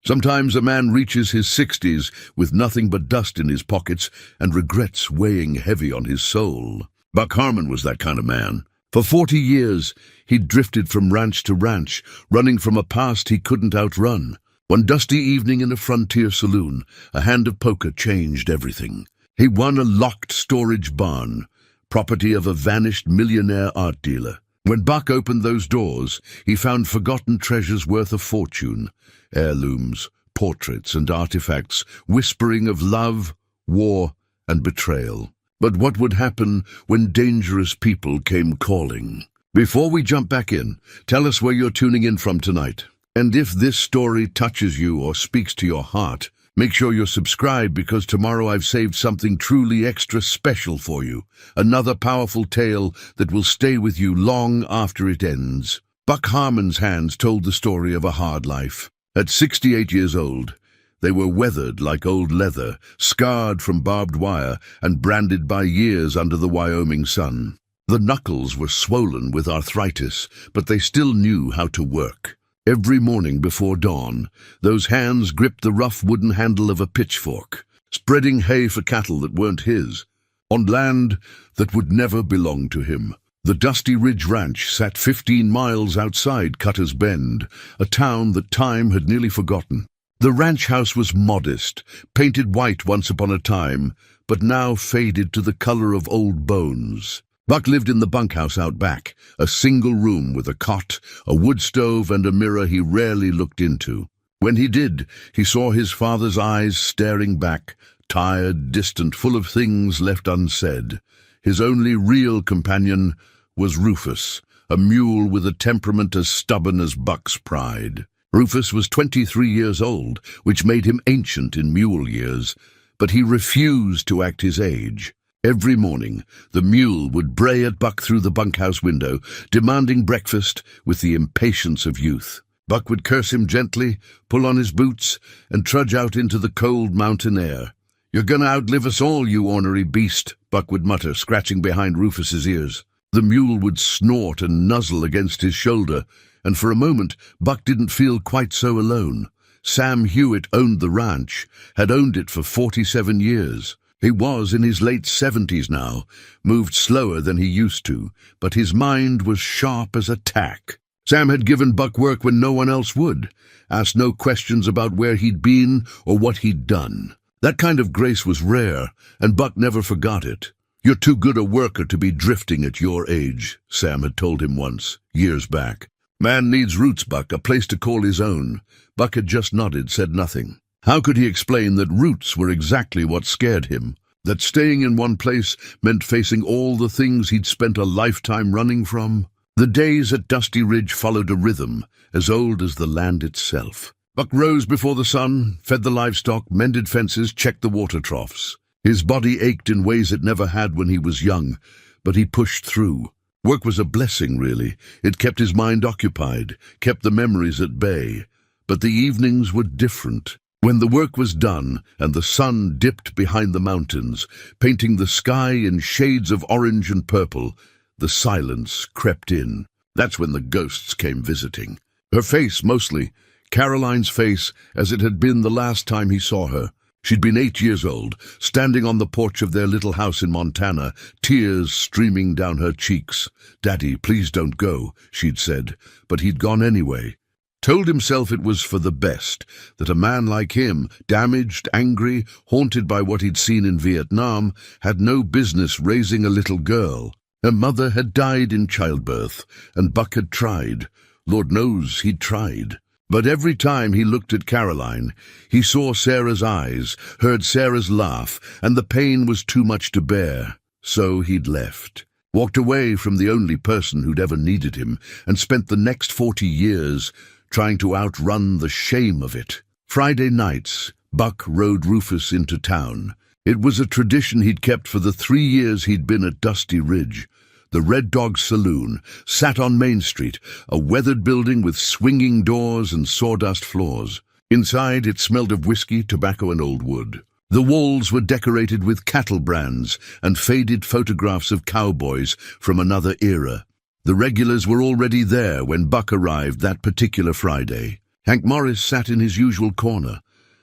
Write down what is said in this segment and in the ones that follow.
Sometimes a man reaches his 60s with nothing but dust in his pockets and regrets weighing heavy on his soul. Buck Harmon was that kind of man. For 40 years, he'd drifted from ranch to ranch, running from a past he couldn't outrun. One dusty evening in a frontier saloon, a hand of poker changed everything. He won a locked storage barn, property of a vanished millionaire art dealer. When Buck opened those doors, he found forgotten treasures worth a fortune. Heirlooms, portraits, and artifacts, whispering of love, war, and betrayal. But what would happen when dangerous people came calling? Before we jump back in, tell us where you're tuning in from tonight. And if this story touches you or speaks to your heart, make sure you're subscribed, because tomorrow I've saved something truly extra special for you. Another powerful tale that will stay with you long after it ends. Buck Harmon's hands told the story of a hard life. At 68 years old, they were weathered like old leather, scarred from barbed wire and branded by years under the Wyoming sun. The knuckles were swollen with arthritis, but they still knew how to work. Every morning before dawn, those hands gripped the rough wooden handle of a pitchfork, spreading hay for cattle that weren't his, on land that would never belong to him. The Dusty Ridge Ranch sat 15 miles outside Cutter's Bend, a town that time had nearly forgotten. The ranch house was modest, painted white once upon a time, but now faded to the color of old bones. Buck lived in the bunkhouse out back, a single room with a cot, a wood stove, and a mirror he rarely looked into. When he did, he saw his father's eyes staring back, tired, distant, full of things left unsaid. His only real companion was Rufus, a mule with a temperament as stubborn as Buck's pride. Rufus was 23 years old, which made him ancient in mule years, but he refused to act his age. Every morning, the mule would bray at Buck through the bunkhouse window, demanding breakfast with the impatience of youth. Buck would curse him gently, pull on his boots, and trudge out into the cold mountain air. "You're gonna outlive us all, you ornery beast," Buck would mutter, scratching behind Rufus's ears. The mule would snort and nuzzle against his shoulder, and for a moment Buck didn't feel quite so alone. Sam Hewitt owned the ranch, had owned it for 47 years. He was in his late 70s now, moved slower than he used to, but his mind was sharp as a tack. Sam had given Buck work when no one else would, asked no questions about where he'd been or what he'd done. That kind of grace was rare, and Buck never forgot it. "You're too good a worker to be drifting at your age," Sam had told him once, years back. "Man needs roots, Buck, a place to call his own." Buck had just nodded, said nothing. How could he explain that roots were exactly what scared him? That staying in one place meant facing all the things he'd spent a lifetime running from? The days at Dusty Ridge followed a rhythm as old as the land itself. Buck rose before the sun, fed the livestock, mended fences, checked the water troughs. His body ached in ways it never had when he was young, but he pushed through. Work was a blessing, really. It kept his mind occupied, kept the memories at bay. But the evenings were different. When the work was done and the sun dipped behind the mountains, painting the sky in shades of orange and purple, the silence crept in. That's when the ghosts came visiting. Her face, mostly. Caroline's face, as it had been the last time he saw her. She'd been 8 years old, standing on the porch of their little house in Montana, tears streaming down her cheeks. "Daddy, please don't go," she'd said, but he'd gone anyway. Told himself it was for the best, that a man like him, damaged, angry, haunted by what he'd seen in Vietnam, had no business raising a little girl. Her mother had died in childbirth, and Buck had tried. Lord knows he'd tried. But every time he looked at Caroline, he saw Sarah's eyes, heard Sarah's laugh, and the pain was too much to bear. So he'd left, walked away from the only person who'd ever needed him, and spent the next 40 years trying to outrun the shame of it. Friday nights, Buck rode Rufus into town. It was a tradition he'd kept for the 3 years he'd been at Dusty Ridge. The Red Dog Saloon sat on Main Street, a weathered building with swinging doors and sawdust floors. Inside, it smelled of whiskey, tobacco, and old wood. The walls were decorated with cattle brands and faded photographs of cowboys from another era. The regulars were already there when Buck arrived that particular Friday. Hank Morris sat in his usual corner,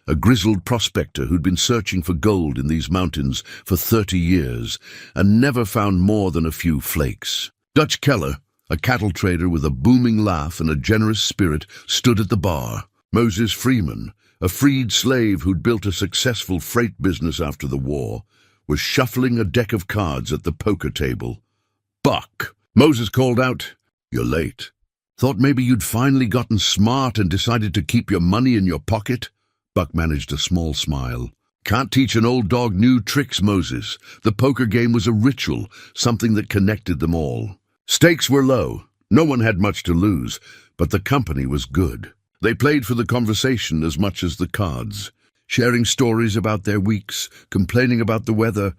a grizzled prospector who'd been searching for gold in these mountains for 30 years and never found more than a few flakes. Dutch Keller, a cattle trader with a booming laugh and a generous spirit, stood at the bar. Moses Freeman, a freed slave who'd built a successful freight business after the war, was shuffling a deck of cards at the poker table. "Buck," Moses called out, "you're late. Thought maybe you'd finally gotten smart and decided to keep your money in your pocket?" Buck managed a small smile. "Can't teach an old dog new tricks, Moses. The poker game was a ritual, something that connected them all. Stakes were low. No one had much to lose, but the company was good. They played for the conversation as much as the cards, sharing stories about their weeks, complaining about the weather,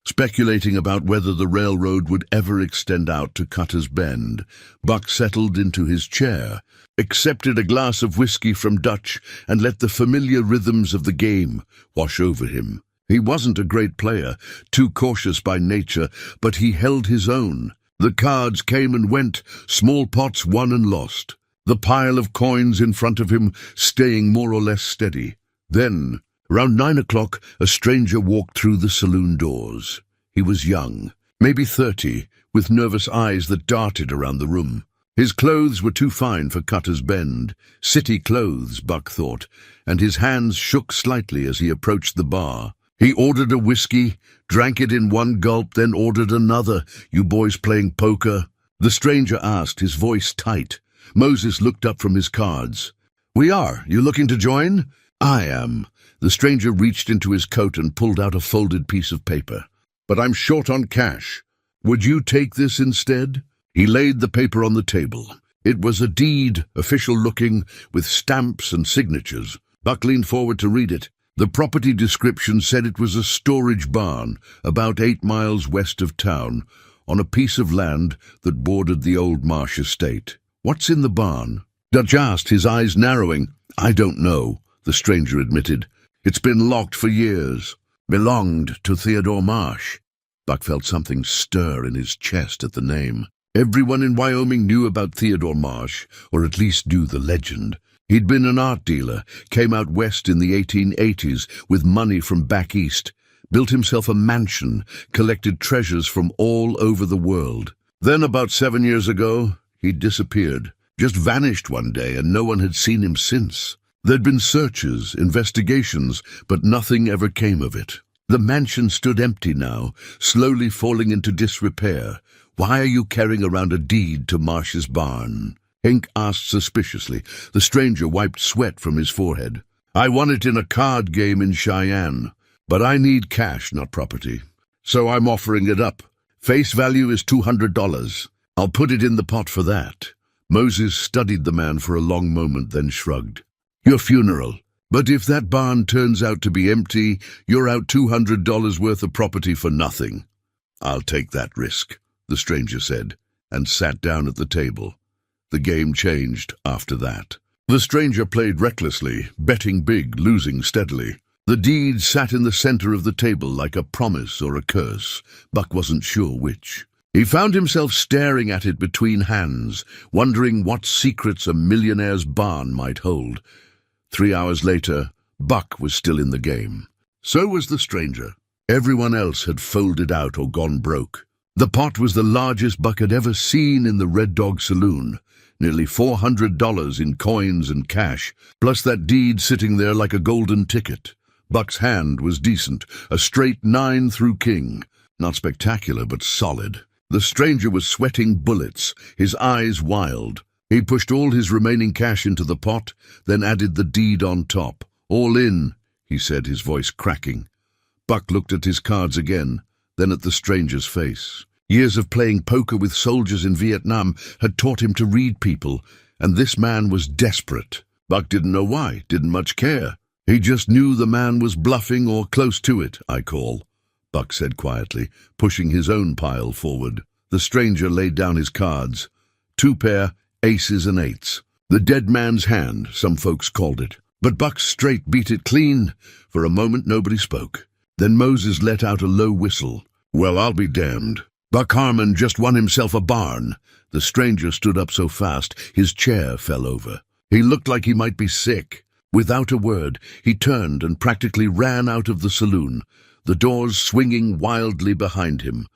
speculating about whether the railroad would ever extend out to Cutter's Bend." Buck settled into his chair, accepted a glass of whiskey from Dutch, and let the familiar rhythms of the game wash over him. He wasn't a great player, too cautious by nature, but he held his own. The cards came and went, small pots won and lost, the pile of coins in front of him staying more or less steady. Then, around 9 o'clock, a stranger walked through the saloon doors. He was young, maybe 30, with nervous eyes that darted around the room. His clothes were too fine for Cutter's Bend, city clothes, Buck thought, and his hands shook slightly as he approached the bar. He ordered a whiskey, drank it in one gulp, then ordered another. "You boys playing poker?" the stranger asked, his voice tight. Moses looked up from his cards. "We are. You looking to join?" "I am." The stranger reached into his coat and pulled out a folded piece of paper. "But I'm short on cash. Would you take this instead?" He laid the paper on the table. It was a deed, official-looking, with stamps and signatures. Buck leaned forward to read it. The property description said it was a storage barn about 8 miles west of town, on a piece of land that bordered the old Marsh estate. "What's in the barn?" Dutch asked, his eyes narrowing. "I don't know," the stranger admitted. "It's been locked for years. Belonged to Theodore Marsh." Buck felt something stir in his chest at the name. Everyone in Wyoming knew about Theodore Marsh, or at least knew the legend. He'd been an art dealer, came out west in the 1880s with money from back east, built himself a mansion, collected treasures from all over the world. Then about 7 years ago, he'd disappeared, just vanished one day, and no one had seen him since. There'd been searches, investigations, but nothing ever came of it. The mansion stood empty now, slowly falling into disrepair. "Why are you carrying around a deed to Marsh's barn?" Hank asked suspiciously. The stranger wiped sweat from his forehead. "I won it in a card game in Cheyenne, but I need cash, not property. So I'm offering it up. Face value is $200. I'll put it in the pot for that." Moses studied the man for a long moment, then shrugged. "Your funeral. But if that barn turns out to be empty, you're out $200 worth of property for nothing." "I'll take that risk," the stranger said, and sat down at the table. The game changed after that. The stranger played recklessly, betting big, losing steadily. The deed sat in the center of the table like a promise or a curse. Buck wasn't sure which. He found himself staring at it between hands, wondering what secrets a millionaire's barn might hold. 3 hours later, Buck was still in the game. So was the stranger. Everyone else had folded out or gone broke. The pot was the largest Buck had ever seen in the Red Dog Saloon. Nearly $400 in coins and cash, plus that deed sitting there like a golden ticket. Buck's hand was decent, a straight 9 through king. Not spectacular, but solid. The stranger was sweating bullets, his eyes wild. He pushed all his remaining cash into the pot, then added the deed on top. "All in," he said, his voice cracking. Buck looked at his cards again, then at the stranger's face. Years of playing poker with soldiers in Vietnam had taught him to read people, and this man was desperate. Buck didn't know why, didn't much care. He just knew the man was bluffing or close to it, I call, Buck said quietly, pushing his own pile forward. The stranger laid down his cards. 2 pair, aces and 8s. The dead man's hand, some folks called it. But Buck's straight beat it clean. For a moment nobody spoke. Then Moses let out a low whistle. "Well, I'll be damned. Buck Harmon just won himself a barn." The stranger stood up so fast his chair fell over. He looked like he might be sick. Without a word, he turned and practically ran out of the saloon, the doors swinging wildly behind him.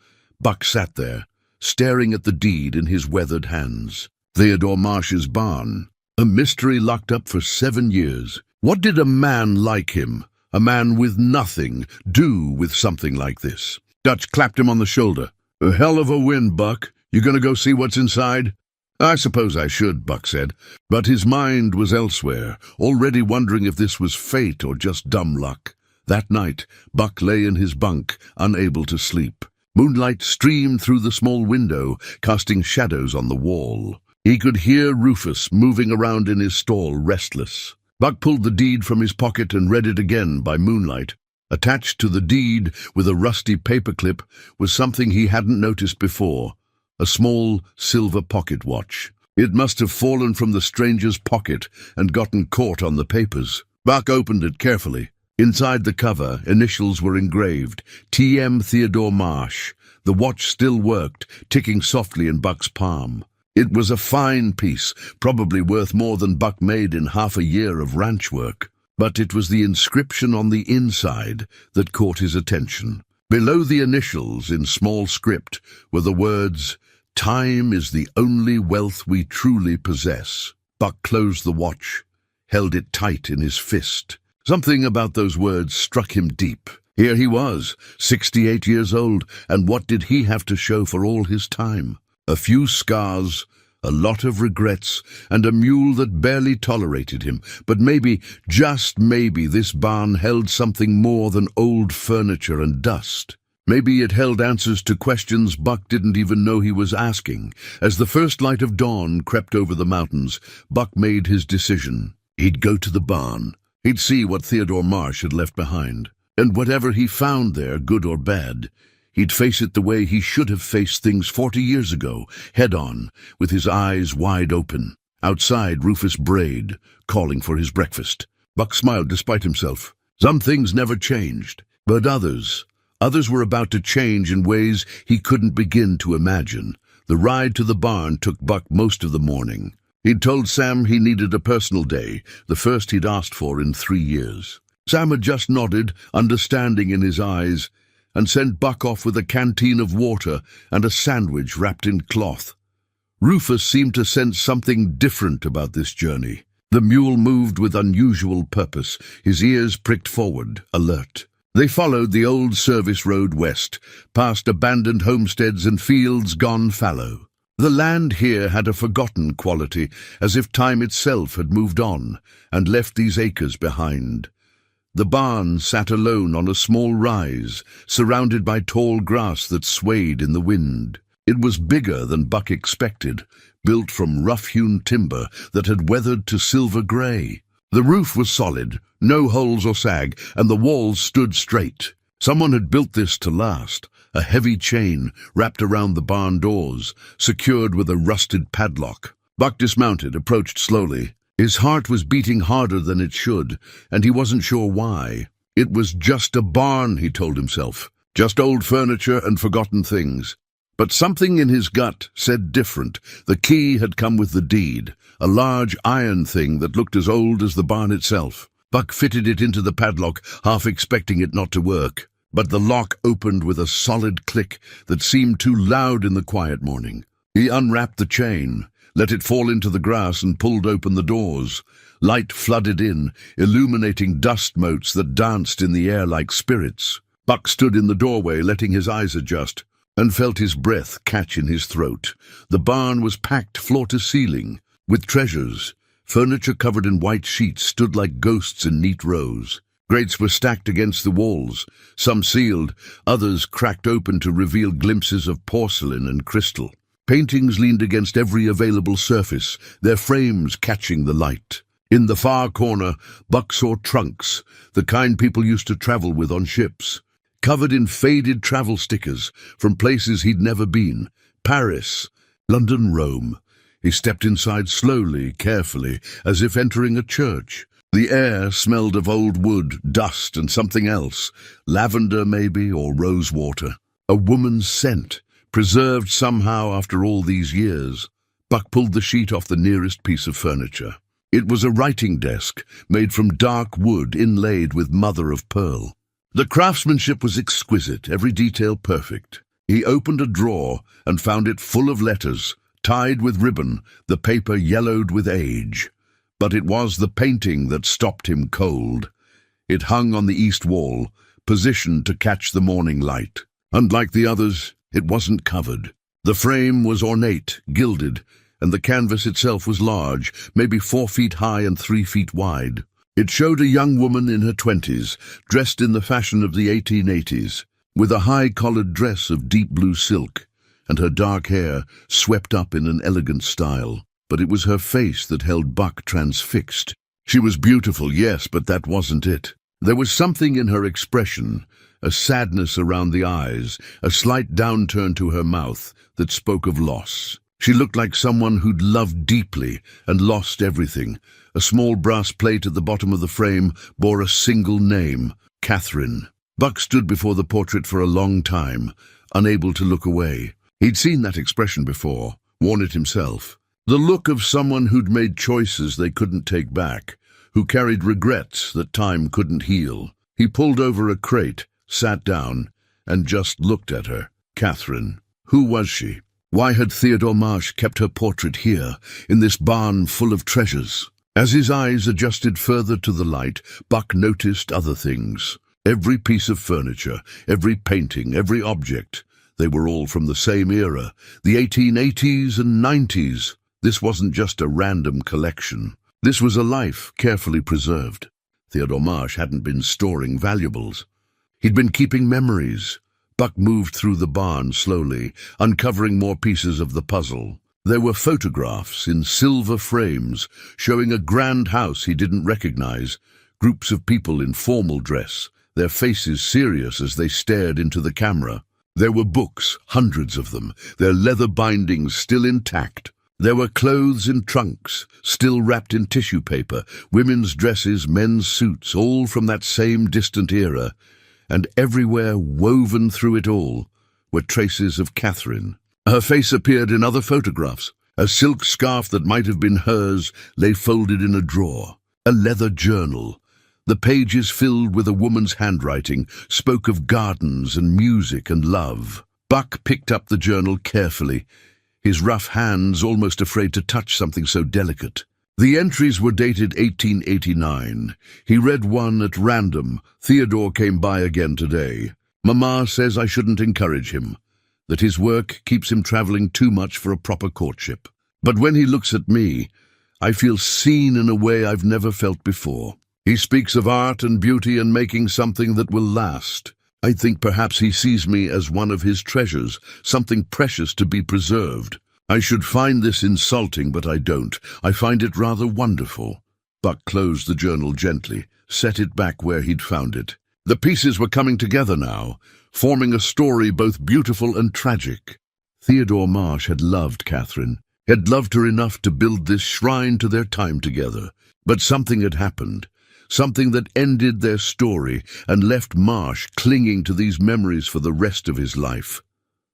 Buck sat there, staring at the deed in his weathered hands. Theodore Marsh's barn. A mystery locked up for 7 years. What did a man like him, a man with nothing, do with something like this? Dutch clapped him on the shoulder. "A hell of a win, Buck. You gonna go see what's inside?" "I suppose I should," Buck said, but his mind was elsewhere, already wondering if this was fate or just dumb luck. That night, Buck lay in his bunk, unable to sleep. Moonlight streamed through the small window, casting shadows on the wall. He could hear Rufus moving around in his stall, restless. Buck pulled the deed from his pocket and read it again by moonlight. Attached to the deed, with a rusty paperclip, was something he hadn't noticed before. A small silver pocket watch. It must have fallen from the stranger's pocket and gotten caught on the papers. Buck opened it carefully. Inside the cover, initials were engraved, T.M. Theodore Marsh. The watch still worked, ticking softly in Buck's palm. It was a fine piece, probably worth more than Buck made in half a year of ranch work. But it was the inscription on the inside that caught his attention. Below the initials, in small script, were the words, "Time is the only wealth we truly possess." Buck closed the watch, held it tight in his fist. Something about those words struck him deep. Here he was, 68 years old, and what did he have to show for all his time? A few scars, a lot of regrets, and a mule that barely tolerated him. But maybe, just maybe, this barn held something more than old furniture and dust. Maybe it held answers to questions Buck didn't even know he was asking. As the first light of dawn crept over the mountains, Buck made his decision. He'd go to the barn. He'd see what Theodore Marsh had left behind. And whatever he found there, good or bad, he'd face it the way he should have faced things 40 years ago, head-on, with his eyes wide open. Outside, Rufus brayed, calling for his breakfast. Buck smiled despite himself. Some things never changed, but others were about to change in ways he couldn't begin to imagine. The ride to the barn took Buck most of the morning. He'd told Sam he needed a personal day, the first he'd asked for in 3 years. Sam had just nodded, understanding in his eyes, and sent Buck off with a canteen of water and a sandwich wrapped in cloth. Rufus seemed to sense something different about this journey. The mule moved with unusual purpose, his ears pricked forward, alert. They followed the old service road west, past abandoned homesteads and fields gone fallow. The land here had a forgotten quality, as if time itself had moved on and left these acres behind. The barn sat alone on a small rise, surrounded by tall grass that swayed in the wind. It was bigger than Buck expected, built from rough-hewn timber that had weathered to silver grey. The roof was solid, no holes or sag, and the walls stood straight. Someone had built this to last. A heavy chain wrapped around the barn doors, secured with a rusted padlock. Buck dismounted, approached slowly. His heart was beating harder than it should, and he wasn't sure why. It was just a barn, he told himself. Just old furniture and forgotten things. But something in his gut said different. The key had come with the deed, a large iron thing that looked as old as the barn itself. Buck fitted it into the padlock, half expecting it not to work. But the lock opened with a solid click that seemed too loud in the quiet morning. He unwrapped the chain, let it fall into the grass, and pulled open the doors. Light flooded in, illuminating dust motes that danced in the air like spirits. Buck stood in the doorway, letting his eyes adjust, and felt his breath catch in his throat. The barn was packed floor to ceiling with treasures. Furniture covered in white sheets stood like ghosts in neat rows. Grates were stacked against the walls, some sealed, others cracked open to reveal glimpses of porcelain and crystal. Paintings leaned against every available surface, their frames catching the light. In the far corner, Buck saw trunks, the kind people used to travel with on ships, covered in faded travel stickers from places he'd never been. Paris, London, Rome. He stepped inside slowly, carefully, as if entering a church. The air smelled of old wood, dust, and something else, lavender maybe, or rose water. A woman's scent, preserved somehow after all these years. Buck pulled the sheet off the nearest piece of furniture. It was a writing desk made from dark wood inlaid with mother of pearl. The craftsmanship was exquisite, every detail perfect. He opened a drawer and found it full of letters, tied with ribbon, the paper yellowed with age. But it was the painting that stopped him cold. It hung on the east wall, positioned to catch the morning light. Unlike the others, it wasn't covered. The frame was ornate, gilded, and the canvas itself was large, maybe 4 feet high and 3 feet wide. It showed a young woman in her 20s, dressed in the fashion of the 1880s, with a high-collared dress of deep blue silk, and her dark hair swept up in an elegant style. But it was her face that held Buck transfixed. She was beautiful, yes, but that wasn't it. There was something in her expression, a sadness around the eyes, a slight downturn to her mouth that spoke of loss. She looked like someone who'd loved deeply and lost everything. A small brass plate at the bottom of the frame bore a single name, Catherine. Buck stood before the portrait for a long time, unable to look away. He'd seen that expression before, worn it himself. The look of someone who'd made choices they couldn't take back, who carried regrets that time couldn't heal. He pulled over a crate, sat down, and just looked at her. Catherine. Who was she? Why had Theodore Marsh kept her portrait here, in this barn full of treasures? As his eyes adjusted further to the light, Buck noticed other things. Every piece of furniture, every painting, every object. They were all from the same era, the 1880s and 90s. This wasn't just a random collection. This was a life carefully preserved. Theodore Marsh hadn't been storing valuables. He'd been keeping memories. Buck moved through the barn slowly, uncovering more pieces of the puzzle. There were photographs in silver frames showing a grand house he didn't recognize, groups of people in formal dress, their faces serious as they stared into the camera. There were books, hundreds of them, their leather bindings still intact. There were clothes in trunks, still wrapped in tissue paper, women's dresses, men's suits, all from that same distant era. And everywhere, woven through it all, were traces of Catherine. Her face appeared in other photographs. A silk scarf that might have been hers lay folded in a drawer. A leather journal. The pages filled with a woman's handwriting spoke of gardens and music and love. Buck picked up the journal carefully, his rough hands almost afraid to touch something so delicate. The entries were dated 1889. He read one at random. Theodore came by again today. Mama says I shouldn't encourage him, that his work keeps him traveling too much for a proper courtship. But when he looks at me, I feel seen in a way I've never felt before. He speaks of art and beauty and making something that will last. I think perhaps he sees me as one of his treasures, something precious to be preserved. I should find this insulting, but I don't. I find it rather wonderful. Buck closed the journal gently, set it back where he'd found it. The pieces were coming together now, forming a story both beautiful and tragic. Theodore Marsh had loved Catherine, had loved her enough to build this shrine to their time together. But something had happened, something that ended their story and left Marsh clinging to these memories for the rest of his life.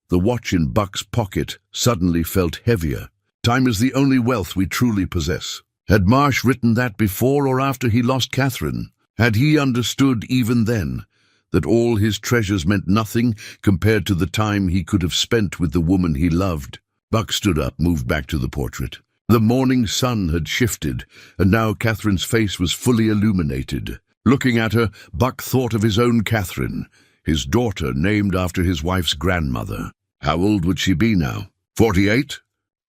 The watch in Buck's pocket suddenly felt heavier. Time is the only wealth we truly possess. Had Marsh written that before or after he lost Catherine? Had he understood even then that all his treasures meant nothing compared to the time he could have spent with the woman he loved? Buck stood up, moved back to the portrait. The morning sun had shifted, and now Catherine's face was fully illuminated. Looking at her, Buck thought of his own Catherine, his daughter named after his wife's grandmother. How old would she be now? 48?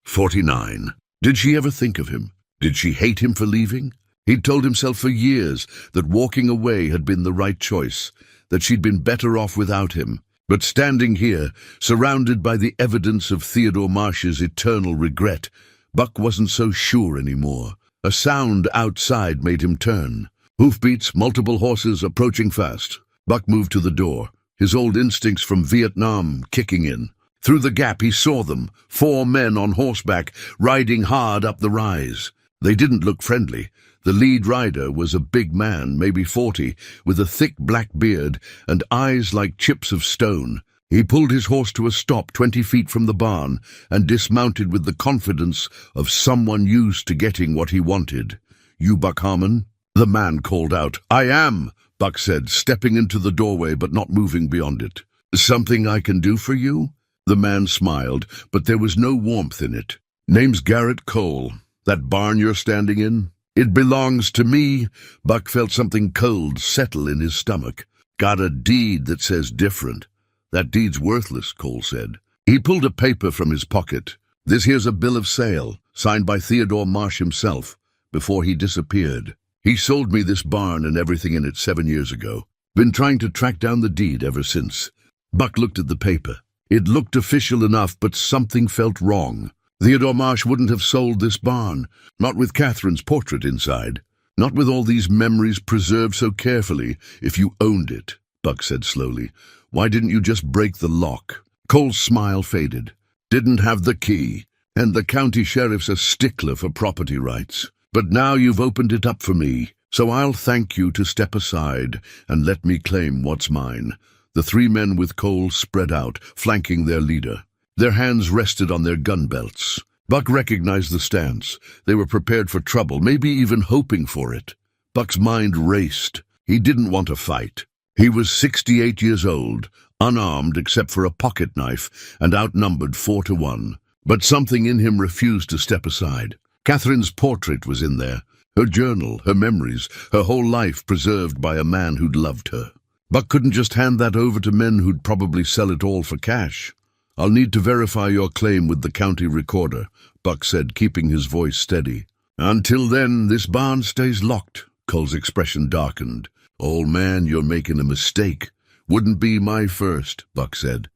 49. Did she ever think of him? Did she hate him for leaving? He'd told himself for years that walking away had been the right choice, that she'd been better off without him. But standing here, surrounded by the evidence of Theodore Marsh's eternal regret, Buck wasn't so sure anymore. A sound outside made him turn. Hoofbeats, multiple horses approaching fast. Buck moved to the door, his old instincts from Vietnam kicking in. Through the gap he saw them, 4 men on horseback, riding hard up the rise. They didn't look friendly. The lead rider was a big man, maybe 40, with a thick black beard and eyes like chips of stone. He pulled his horse to a stop 20 feet from the barn and dismounted with the confidence of someone used to getting what he wanted. You Buck Harmon?" The man called out. "I am," Buck said, stepping into the doorway but not moving beyond it. "Something I can do for you?" The man smiled, but there was no warmth in it. "Name's Garrett Cole. That barn you're standing in? It belongs to me." Buck felt something cold settle in his stomach. "Got a deed that says different." "That deed's worthless," Cole said. He pulled a paper from his pocket. "This here's a bill of sale, signed by Theodore Marsh himself, before he disappeared. He sold me this barn and everything in it 7 years ago. Been trying to track down the deed ever since." Buck looked at the paper. It looked official enough, but something felt wrong. Theodore Marsh wouldn't have sold this barn, not with Catherine's portrait inside, not with all these memories preserved so carefully, if you owned it, Buck said slowly. "Why didn't you just break the lock?" Cole's smile faded. "Didn't have the key, and the county sheriff's a stickler for property rights. But now you've opened it up for me, so I'll thank you to step aside and let me claim what's mine." The 3 men with Cole spread out, flanking their leader. Their hands rested on their gun belts. Buck recognized the stance. They were prepared for trouble, maybe even hoping for it. Buck's mind raced. He didn't want to fight. He was 68 years old, unarmed except for a pocket knife, and outnumbered 4-1. But something in him refused to step aside. Catherine's portrait was in there, her journal, her memories, her whole life preserved by a man who'd loved her. Buck couldn't just hand that over to men who'd probably sell it all for cash. "I'll need to verify your claim with the county recorder," Buck said, keeping his voice steady. "Until then, this barn stays locked." Cole's expression darkened. "Old man, you're making a mistake." "Wouldn't be my first," Buck said.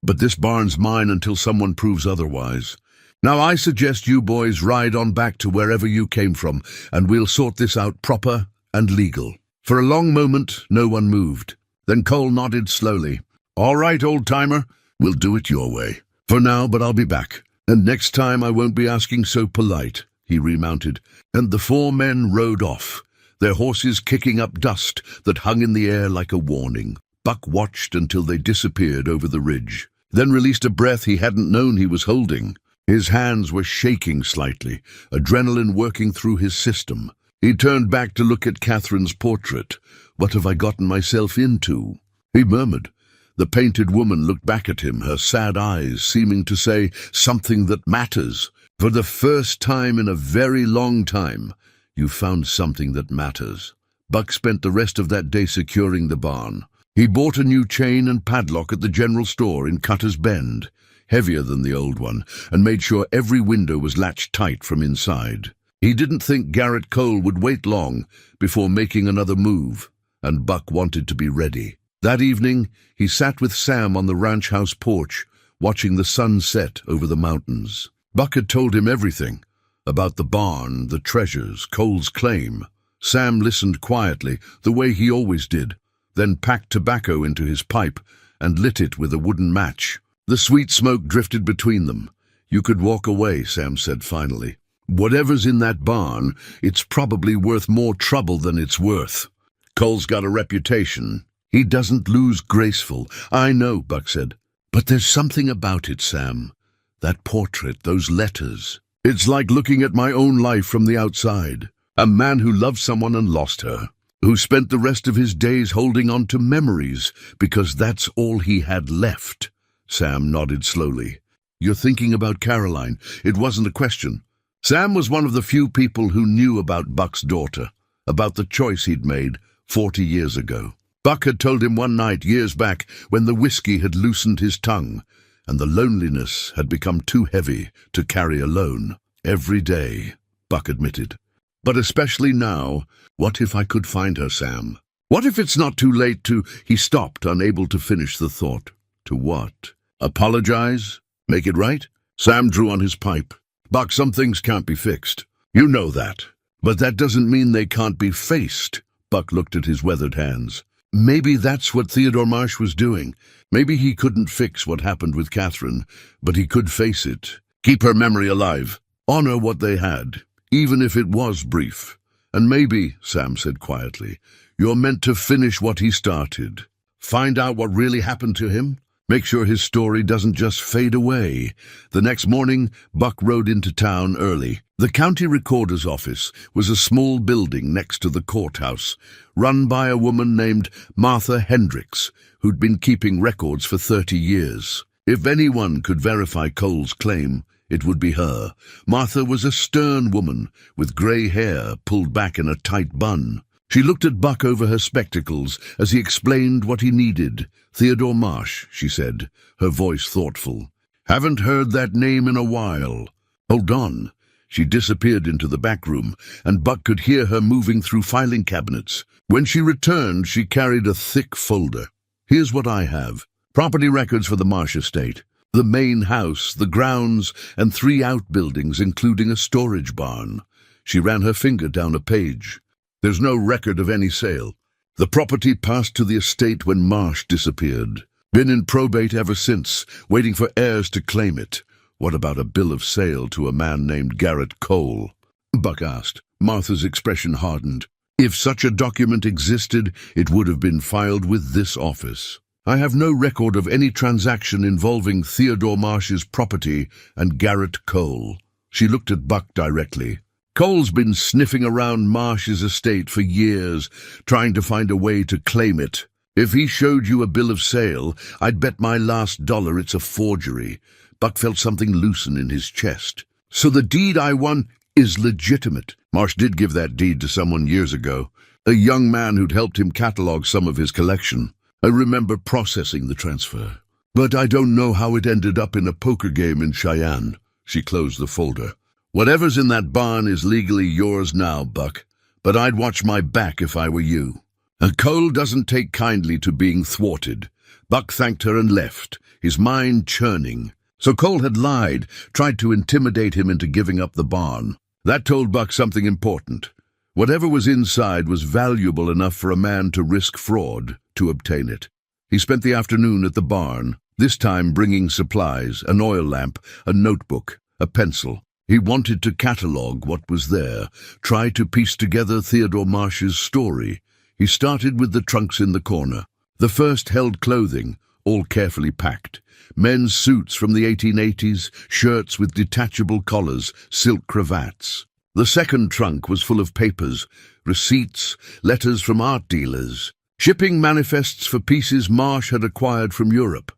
"But this barn's mine until someone proves otherwise. Now I suggest you boys ride on back to wherever you came from, and we'll sort this out proper and legal." For a long moment, no one moved. Then Cole nodded slowly. "All right, old-timer, we'll do it your way. For now, but I'll be back. And next time I won't be asking so polite." He remounted, and the 4 men rode off, their horses kicking up dust that hung in the air like a warning. Buck watched until they disappeared over the ridge, then released a breath he hadn't known he was holding. His hands were shaking slightly, adrenaline working through his system. He turned back to look at Catherine's portrait. "What have I gotten myself into?" he murmured. The painted woman looked back at him, her sad eyes seeming to say something that matters. "For the first time in a very long time, you found something that matters." Buck spent the rest of that day securing the barn. He bought a new chain and padlock at the general store in Cutter's Bend, heavier than the old one, and made sure every window was latched tight from inside. He didn't think Garrett Cole would wait long before making another move, and Buck wanted to be ready. That evening, he sat with Sam on the ranch house porch, watching the sun set over the mountains. Buck had told him everything, about the barn, the treasures, Cole's claim. Sam listened quietly, the way he always did, then packed tobacco into his pipe and lit it with a wooden match. The sweet smoke drifted between them. "You could walk away," Sam said finally. "Whatever's in that barn, it's probably worth more trouble than it's worth. Cole's got a reputation. He doesn't lose graceful." "I know," Buck said. "But there's something about it, Sam. That portrait, those letters. It's like looking at my own life from the outside. A man who loved someone and lost her, who spent the rest of his days holding on to memories because that's all he had left." Sam nodded slowly. "You're thinking about Caroline." It wasn't a question. Sam was one of the few people who knew about Buck's daughter, about the choice he'd made 40 years ago. Buck had told him one night, years back, when the whiskey had loosened his tongue, and the loneliness had become too heavy to carry alone. "Every day," Buck admitted. "But especially now, what if I could find her, Sam? What if it's not too late to—" He stopped, unable to finish the thought. To what? Apologize? Make it right? Sam drew on his pipe. "Buck, some things can't be fixed. You know that. But that doesn't mean they can't be faced." Buck looked at his weathered hands. Maybe that's what Theodore Marsh was doing. Maybe he couldn't fix what happened with Catherine, but he could face it. Keep her memory alive. Honor what they had, even if it was brief. And maybe, Sam said quietly, you're meant to finish what he started. Find out what really happened to him, Make sure his story doesn't just fade away. The next morning, Buck rode into town early. The county recorder's office was a small building next to the courthouse, run by a woman named Martha Hendricks, who'd been keeping records for 30 years. If anyone could verify Cole's claim, it would be her. Martha was a stern woman, with grey hair pulled back in a tight bun. She looked at Buck over her spectacles as he explained what he needed. "Theodore Marsh," she said, her voice thoughtful. "Haven't heard that name in a while." "Hold on." She disappeared into the back room, and Buck could hear her moving through filing cabinets. When she returned, she carried a thick folder. "Here's what I have. Property records for the Marsh estate. The main house, the grounds, and 3 outbuildings, including a storage barn." She ran her finger down a page. "There's no record of any sale. The property passed to the estate when Marsh disappeared. Been in probate ever since, waiting for heirs to claim it. What about a bill of sale to a man named Garrett Cole?" Buck asked. Martha's expression hardened. "If such a document existed, it would have been filed with this office. I have no record of any transaction involving Theodore Marsh's property and Garrett Cole." She looked at Buck directly. "Cole's been sniffing around Marsh's estate for years, trying to find a way to claim it. If he showed you a bill of sale, I'd bet my last dollar it's a forgery." Buck felt something loosen in his chest. "So the deed I won is legitimate." "Marsh did give that deed to someone years ago, a young man who'd helped him catalog some of his collection. I remember processing the transfer. But I don't know how it ended up in a poker game in Cheyenne." She closed the folder. "Whatever's in that barn is legally yours now, Buck, but I'd watch my back if I were you." And Cole doesn't take kindly to being thwarted. Buck thanked her and left, his mind churning. So Cole had lied, tried to intimidate him into giving up the barn. That told Buck something important. Whatever was inside was valuable enough for a man to risk fraud to obtain it. He spent the afternoon at the barn, this time bringing supplies, an oil lamp, a notebook, a pencil. He wanted to catalog what was there, try to piece together Theodore Marsh's story. He started with the trunks in the corner. The first held clothing, all carefully packed. Men's suits from the 1880s, shirts with detachable collars, silk cravats. The second trunk was full of papers, receipts, letters from art dealers, shipping manifests for pieces Marsh had acquired from Europe.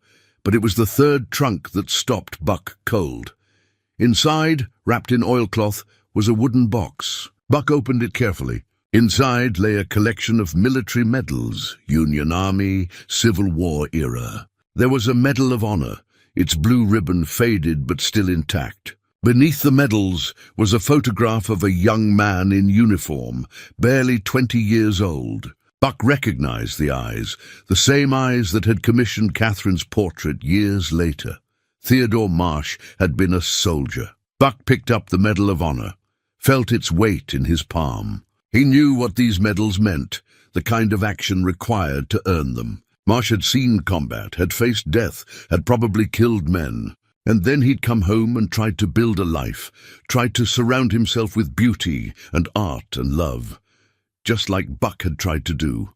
But it was the third trunk that stopped Buck cold. Inside, wrapped in oilcloth, was a wooden box. Buck opened it carefully. Inside lay a collection of military medals, Union Army, Civil War era. There was a Medal of Honor, its blue ribbon faded but still intact. Beneath the medals was a photograph of a young man in uniform, barely 20 years old. Buck recognized the eyes, the same eyes that had commissioned Catherine's portrait years later. Theodore Marsh had been a soldier. Buck picked up the Medal of Honor, felt its weight in his palm. He knew what these medals meant, the kind of action required to earn them. Marsh had seen combat, had faced death, had probably killed men. And then he'd come home and tried to build a life, tried to surround himself with beauty and art and love, just like Buck had tried to do.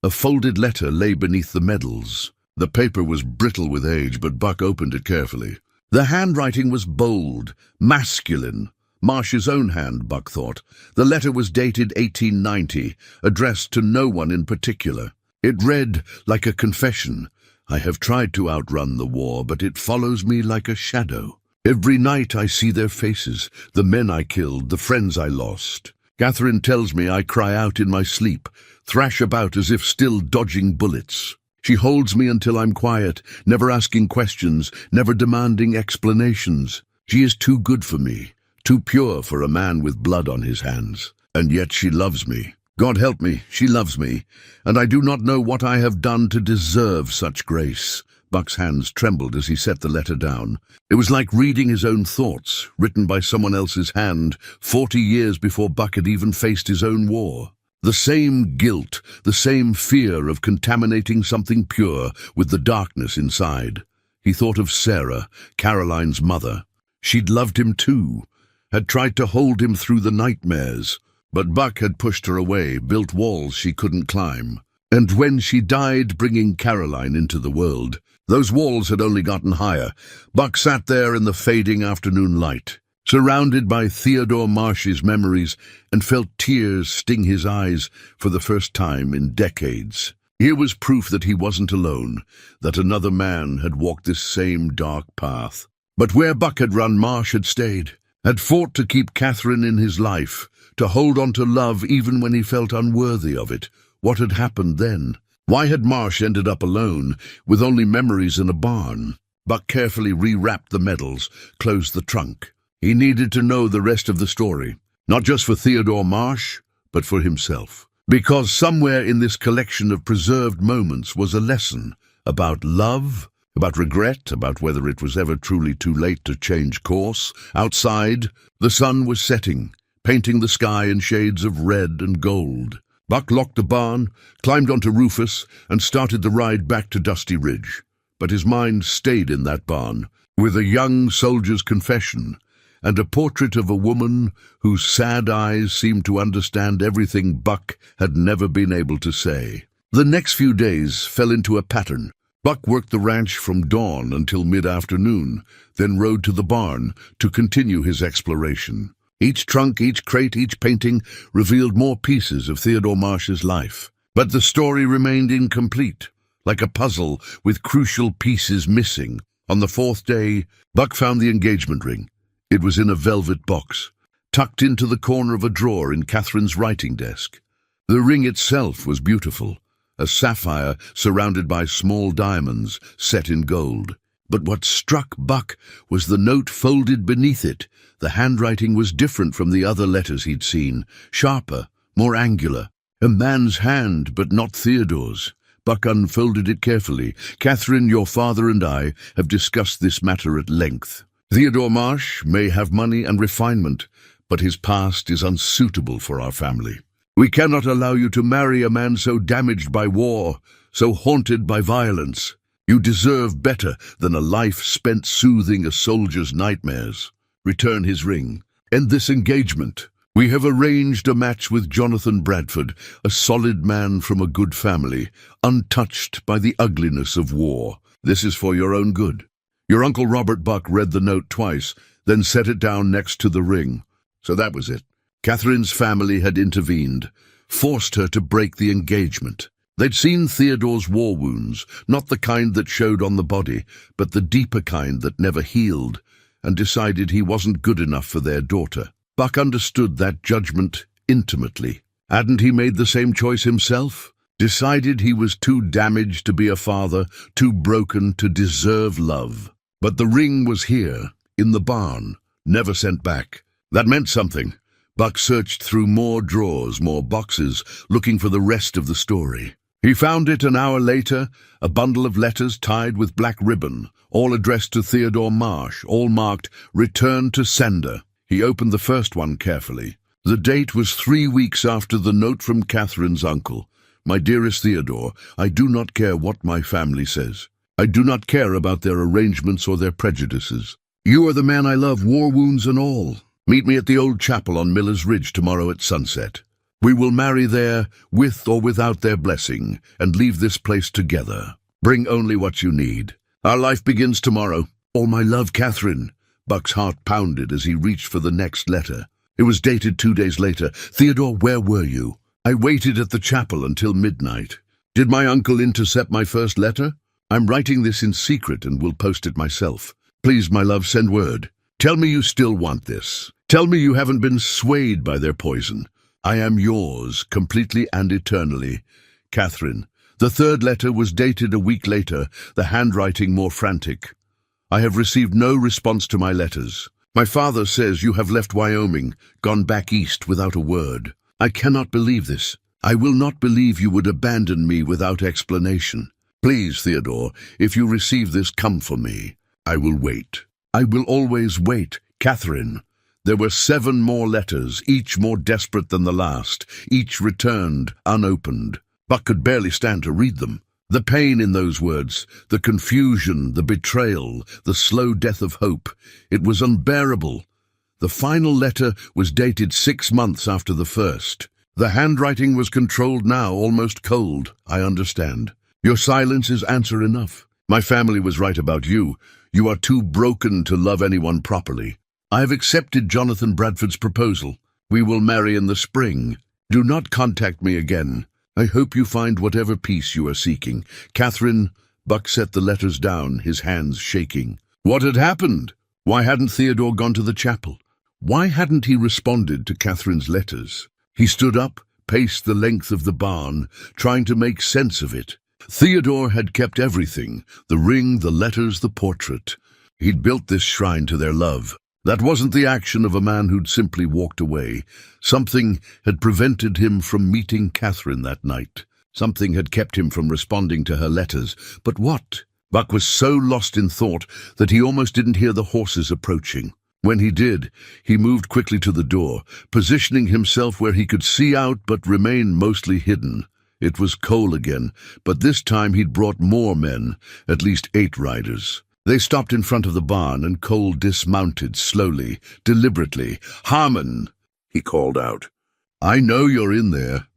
A folded letter lay beneath the medals. The paper was brittle with age, but Buck opened it carefully. The handwriting was bold, masculine. Marsh's own hand, Buck thought. The letter was dated 1890, addressed to no one in particular. It read like a confession. "I have tried to outrun the war, but it follows me like a shadow. Every night I see their faces, the men I killed, the friends I lost. Catherine tells me I cry out in my sleep, thrash about as if still dodging bullets. She holds me until I'm quiet, never asking questions, never demanding explanations. She is too good for me, too pure for a man with blood on his hands. And yet she loves me. God help me, she loves me, and I do not know what I have done to deserve such grace." Buck's hands trembled as he set the letter down. It was like reading his own thoughts, written by someone else's hand, 40 years before Buck had even faced his own war. The same guilt, the same fear of contaminating something pure with the darkness inside. He thought of Sarah, Caroline's mother. She'd loved him too, had tried to hold him through the nightmares. But Buck had pushed her away, built walls she couldn't climb. And when she died bringing Caroline into the world, Those walls had only gotten higher. Buck sat there in the fading afternoon light, surrounded by Theodore Marsh's memories, and felt tears sting his eyes for the first time in decades. Here was proof that he wasn't alone, that another man had walked this same dark path. But where Buck had run, Marsh had stayed, had fought to keep Catherine in his life, to hold on to love even when he felt unworthy of it. What had happened then? Why had Marsh ended up alone, with only memories in a barn? Buck carefully rewrapped the medals, closed the trunk. He needed to know the rest of the story, not just for Theodore Marsh, but for himself. Because somewhere in this collection of preserved moments was a lesson about love, about regret, about whether it was ever truly too late to change course. Outside, the sun was setting, painting the sky in shades of red and gold. Buck locked the barn, climbed onto Rufus, and started the ride back to Dusty Ridge. But his mind stayed in that barn, with a young soldier's confession, and a portrait of a woman whose sad eyes seemed to understand everything Buck had never been able to say. The next few days fell into a pattern. Buck worked the ranch from dawn until mid-afternoon, then rode to the barn to continue his exploration. Each trunk, each crate, each painting revealed more pieces of Theodore Marsh's life. But the story remained incomplete, like a puzzle with crucial pieces missing. On the fourth day, Buck found the engagement ring. It was in a velvet box, tucked into the corner of a drawer in Catherine's writing desk. The ring itself was beautiful, a sapphire surrounded by small diamonds set in gold. But what struck Buck was the note folded beneath it. The handwriting was different from the other letters he'd seen, sharper, more angular. A man's hand, but not Theodore's. Buck unfolded it carefully. "Catherine, your father and I have discussed this matter at length. Theodore Marsh may have money and refinement, but his past is unsuitable for our family. We cannot allow you to marry a man so damaged by war, so haunted by violence. You deserve better than a life spent soothing a soldier's nightmares. Return his ring. End this engagement. We have arranged a match with Jonathan Bradford, a solid man from a good family, untouched by the ugliness of war. This is for your own good." Your Uncle Robert Buck read the note twice, then set it down next to the ring. So that was it. Catherine's family had intervened, forced her to break the engagement. They'd seen Theodore's war wounds, not the kind that showed on the body, but the deeper kind that never healed, and decided he wasn't good enough for their daughter. Buck understood that judgment intimately. Hadn't he made the same choice himself? Decided he was too damaged to be a father, too broken to deserve love. But the ring was here, in the barn, never sent back. That meant something. Buck searched through more drawers, more boxes, looking for the rest of the story. He found it an hour later, a bundle of letters tied with black ribbon, all addressed to Theodore Marsh, all marked, "Return to sender." He opened the first one carefully. The date was 3 weeks after the note from Catherine's uncle. "My dearest Theodore, I do not care what my family says. I do not care about their arrangements or their prejudices. You are the man I love, war wounds and all. Meet me at the old chapel on Miller's Ridge tomorrow at sunset. We will marry there, with or without their blessing, and leave this place together. Bring only what you need. Our life begins tomorrow. All my love, Catherine." Buck's heart pounded as he reached for the next letter. It was dated 2 days later. "Theodore, where were you? I waited at the chapel until midnight. Did my uncle intercept my first letter? I'm writing this in secret and will post it myself. Please, my love, send word. Tell me you still want this. Tell me you haven't been swayed by their poison. I am yours, completely and eternally. Catherine." The third letter was dated a week later, the handwriting more frantic. "I have received no response to my letters. My father says you have left Wyoming, gone back east without a word. I cannot believe this. I will not believe you would abandon me without explanation. Please, Theodore, if you receive this, come for me. I will wait. I will always wait. Catherine." There were 7 more letters, each more desperate than the last, each returned, unopened. Buck could barely stand to read them. The pain in those words, the confusion, the betrayal, the slow death of hope, it was unbearable. The final letter was dated 6 months after the first. The handwriting was controlled now, almost cold. "I understand. Your silence is answer enough. My family was right about you. You are too broken to love anyone properly. I have accepted Jonathan Bradford's proposal. We will marry in the spring. Do not contact me again. I hope you find whatever peace you are seeking. Catherine. Buck set the letters down, his hands shaking. What had happened? Why hadn't Theodore gone to the chapel? Why hadn't he responded to Catherine's letters? He stood up, paced the length of the barn, trying to make sense of it. Theodore had kept everything, the ring, the letters, the portrait. He'd built this shrine to their love. That wasn't the action of a man who'd simply walked away. Something had prevented him from meeting Catherine that night. Something had kept him from responding to her letters. But what? Buck was so lost in thought that he almost didn't hear the horses approaching. When he did, he moved quickly to the door, positioning himself where he could see out but remain mostly hidden. It was Cole again, but this time he'd brought more men, at least 8 riders. They stopped in front of the barn, and Cole dismounted slowly, deliberately. "Harmon," he called out. "I know you're in there.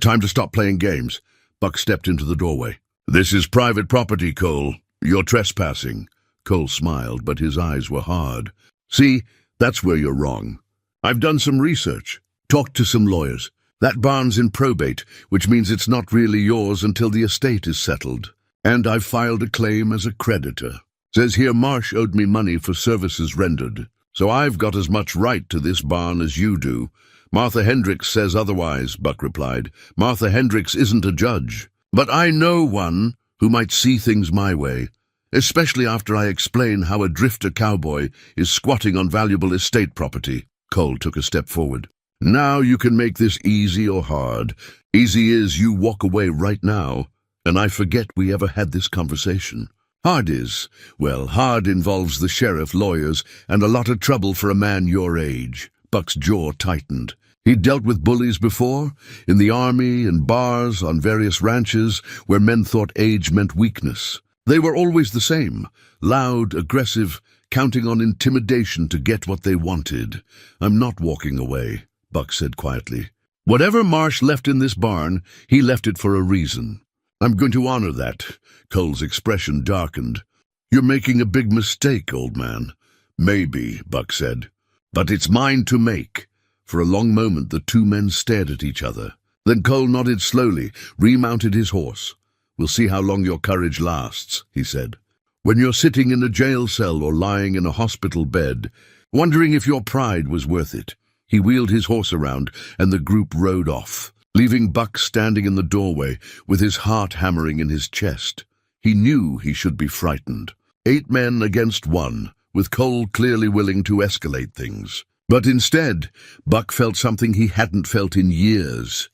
Time to stop playing games." Buck stepped into the doorway. "This is private property, Cole. You're trespassing." Cole smiled, but his eyes were hard. "See, that's where you're wrong. I've done some research, talked to some lawyers. That barn's in probate, which means it's not really yours until the estate is settled. And I've filed a claim as a creditor. Says here Marsh owed me money for services rendered, so I've got as much right to this barn as you do." "Martha Hendricks says otherwise," Buck replied. "Martha Hendricks isn't a judge. But I know one who might see things my way, especially after I explain how a drifter cowboy is squatting on valuable estate property." Cole took a step forward. "Now you can make this easy or hard. Easy is you walk away right now, and I forget we ever had this conversation. Hard is, well, hard involves the sheriff, lawyers, and a lot of trouble for a man your age." Buck's jaw tightened. He'd dealt with bullies before, in the army, in bars, on various ranches, where men thought age meant weakness. They were always the same, loud, aggressive, counting on intimidation to get what they wanted. "I'm not walking away," Buck said quietly. "Whatever Marsh left in this barn, he left it for a reason. I'm going to honor that." Cole's expression darkened. "You're making a big mistake, old man." "Maybe," Buck said. "But it's mine to make." For a long moment the two men stared at each other. Then Cole nodded slowly, remounted his horse. "We'll see how long your courage lasts," he said. "When you're sitting in a jail cell or lying in a hospital bed, wondering if your pride was worth it." He wheeled his horse around, and the group rode off, leaving Buck standing in the doorway with his heart hammering in his chest. He knew he should be frightened. 8 men against 1, with Cole clearly willing to escalate things. But instead, Buck felt something he hadn't felt in years.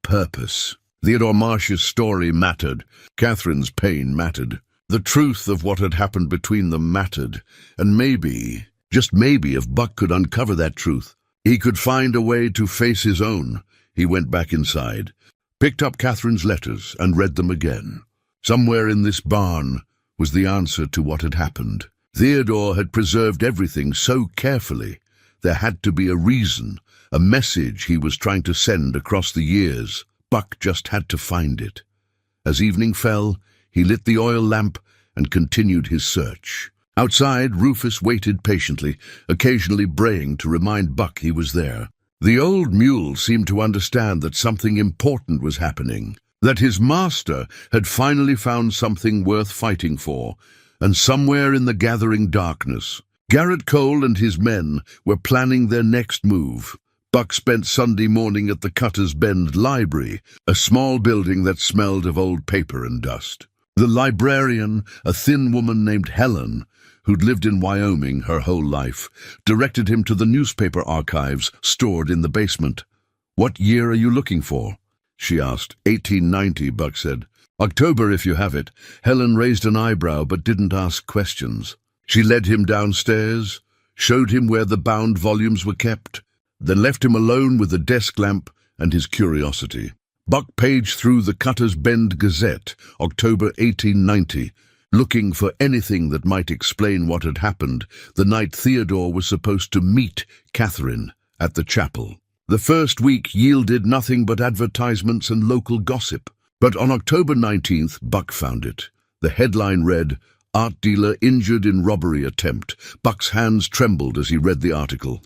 Purpose. Theodore Marsh's story mattered. Catherine's pain mattered. The truth of what had happened between them mattered. And maybe, just maybe, if Buck could uncover that truth, he could find a way to face his own. He went back inside, picked up Catherine's letters, and read them again. Somewhere in this barn was the answer to what had happened. Theodore had preserved everything so carefully. There had to be a reason, a message he was trying to send across the years. Buck just had to find it. As evening fell, he lit the oil lamp and continued his search. Outside, Rufus waited patiently, occasionally braying to remind Buck he was there. The old mule seemed to understand that something important was happening, that his master had finally found something worth fighting for, and somewhere in the gathering darkness, Garrett Cole and his men were planning their next move. Buck spent Sunday morning at the Cutter's Bend Library, a small building that smelled of old paper and dust. The librarian, a thin woman named Helen, who'd lived in Wyoming her whole life, directed him to the newspaper archives stored in the basement. "What year are you looking for?" she asked. 1890, Buck said. "October, if you have it." Helen raised an eyebrow but didn't ask questions. She led him downstairs, showed him where the bound volumes were kept, then left him alone with the desk lamp and his curiosity. Buck paged through the Cutter's Bend Gazette, October 1890, looking for anything that might explain what had happened the night Theodore was supposed to meet Catherine at the chapel. The first week yielded nothing but advertisements and local gossip. But on October 19th, Buck found it. The headline read, "Art dealer injured in robbery attempt." Buck's hands trembled as he read the article.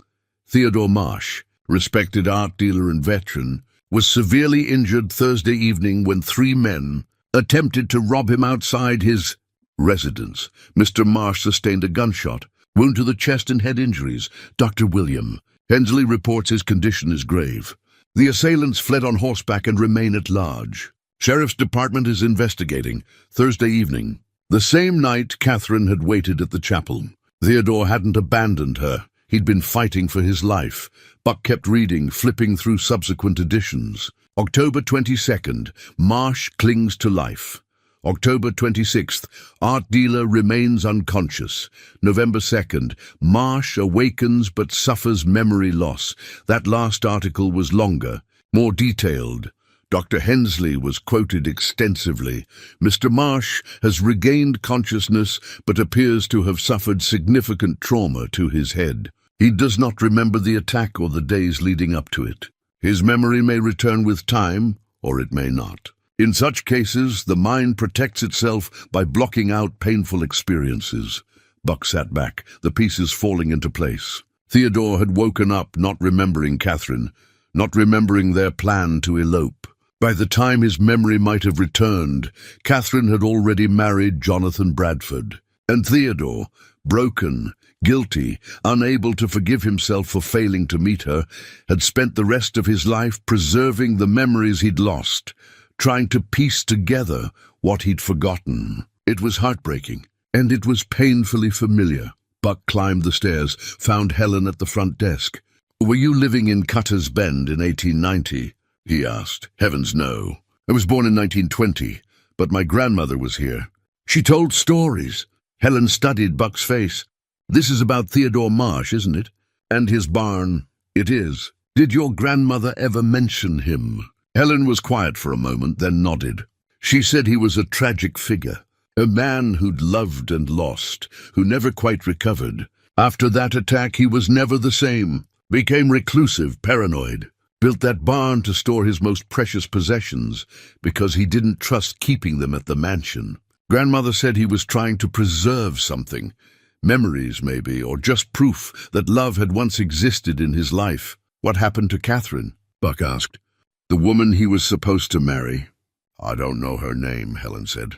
Theodore Marsh, respected art dealer and veteran, was severely injured Thursday evening when 3 men attempted to rob him outside his residence. Mr. Marsh sustained a gunshot, wound to the chest and head injuries. Dr. William Hensley reports his condition is grave. The assailants fled on horseback and remain at large. Sheriff's Department is investigating. Thursday evening. The same night Catherine had waited at the chapel. Theodore hadn't abandoned her. He'd been fighting for his life. Buck kept reading, flipping through subsequent editions. October 22nd, Marsh clings to life. October 26th, art dealer remains unconscious. November 2nd, Marsh awakens but suffers memory loss. That last article was longer, more detailed. Dr. Hensley was quoted extensively. Mr. Marsh has regained consciousness but appears to have suffered significant trauma to his head. He does not remember the attack or the days leading up to it. His memory may return with time, or it may not. In such cases, the mind protects itself by blocking out painful experiences. Buck sat back, the pieces falling into place. Theodore had woken up not remembering Catherine, not remembering their plan to elope. By the time his memory might have returned, Catherine had already married Jonathan Bradford. And Theodore, broken, guilty, unable to forgive himself for failing to meet her, had spent the rest of his life preserving the memories he'd lost, trying to piece together what he'd forgotten. It was heartbreaking, and it was painfully familiar. Buck climbed the stairs, found Helen at the front desk. "Were you living in Cutter's Bend in 1890? He asked. "Heavens, no. I was born in 1920, but my grandmother was here. She told stories." Helen studied Buck's face. "This is about Theodore Marsh, isn't it? And his barn." "It is. Did your grandmother ever mention him?" Helen was quiet for a moment, then nodded. "She said he was a tragic figure, a man who'd loved and lost, who never quite recovered. After that attack, he was never the same, became reclusive, paranoid. Built that barn to store his most precious possessions because he didn't trust keeping them at the mansion. Grandmother said he was trying to preserve something, memories maybe, or just proof that love had once existed in his life." "What happened to Catherine?" Buck asked. "The woman he was supposed to marry." "I don't know her name," Helen said.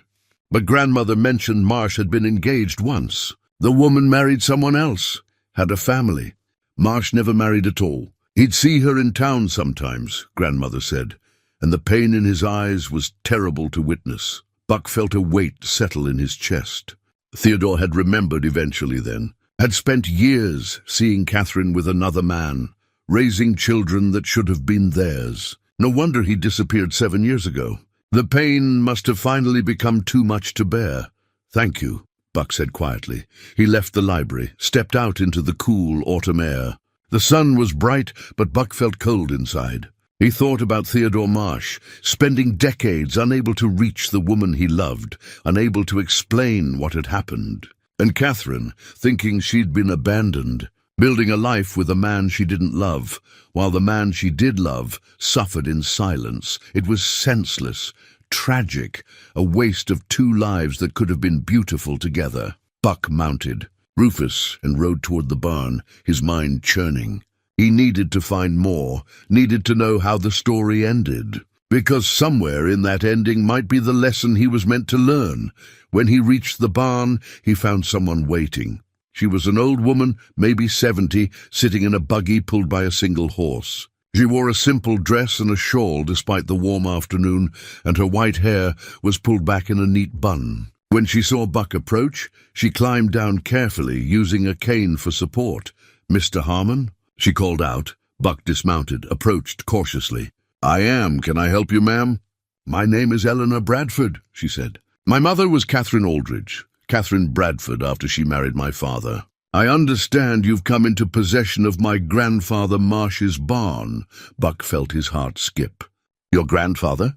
"But grandmother mentioned Marsh had been engaged once. The woman married someone else, had a family. Marsh never married at all. He'd see her in town sometimes," grandmother said, and the pain in his eyes was terrible to witness. Buck felt a weight settle in his chest. Theodore had remembered eventually then, had spent years seeing Catherine with another man, raising children that should have been theirs. No wonder he disappeared 7 years ago. The pain must have finally become too much to bear. "Thank you," Buck said quietly. He left the library, stepped out into the cool autumn air. The sun was bright, but Buck felt cold inside. He thought about Theodore Marsh, spending decades unable to reach the woman he loved, unable to explain what had happened. And Catherine, thinking she'd been abandoned, building a life with a man she didn't love, while the man she did love suffered in silence. It was senseless, tragic, a waste of 2 lives that could have been beautiful together. Buck mounted Rufus and rode toward the barn, his mind churning. He needed to find more, needed to know how the story ended, because somewhere in that ending might be the lesson he was meant to learn. When he reached the barn, he found someone waiting. She was an old woman, maybe 70, sitting in a buggy pulled by a single horse. She wore a simple dress and a shawl despite the warm afternoon, and her white hair was pulled back in a neat bun. When she saw Buck approach, she climbed down carefully, using a cane for support. "Mr. Harmon?" she called out. Buck dismounted, approached cautiously. "I am. Can I help you, ma'am?" "My name is Eleanor Bradford," she said. "My mother was Catherine Aldridge, Catherine Bradford, after she married my father. I understand you've come into possession of my grandfather Marsh's barn." Buck felt his heart skip. "Your grandfather?"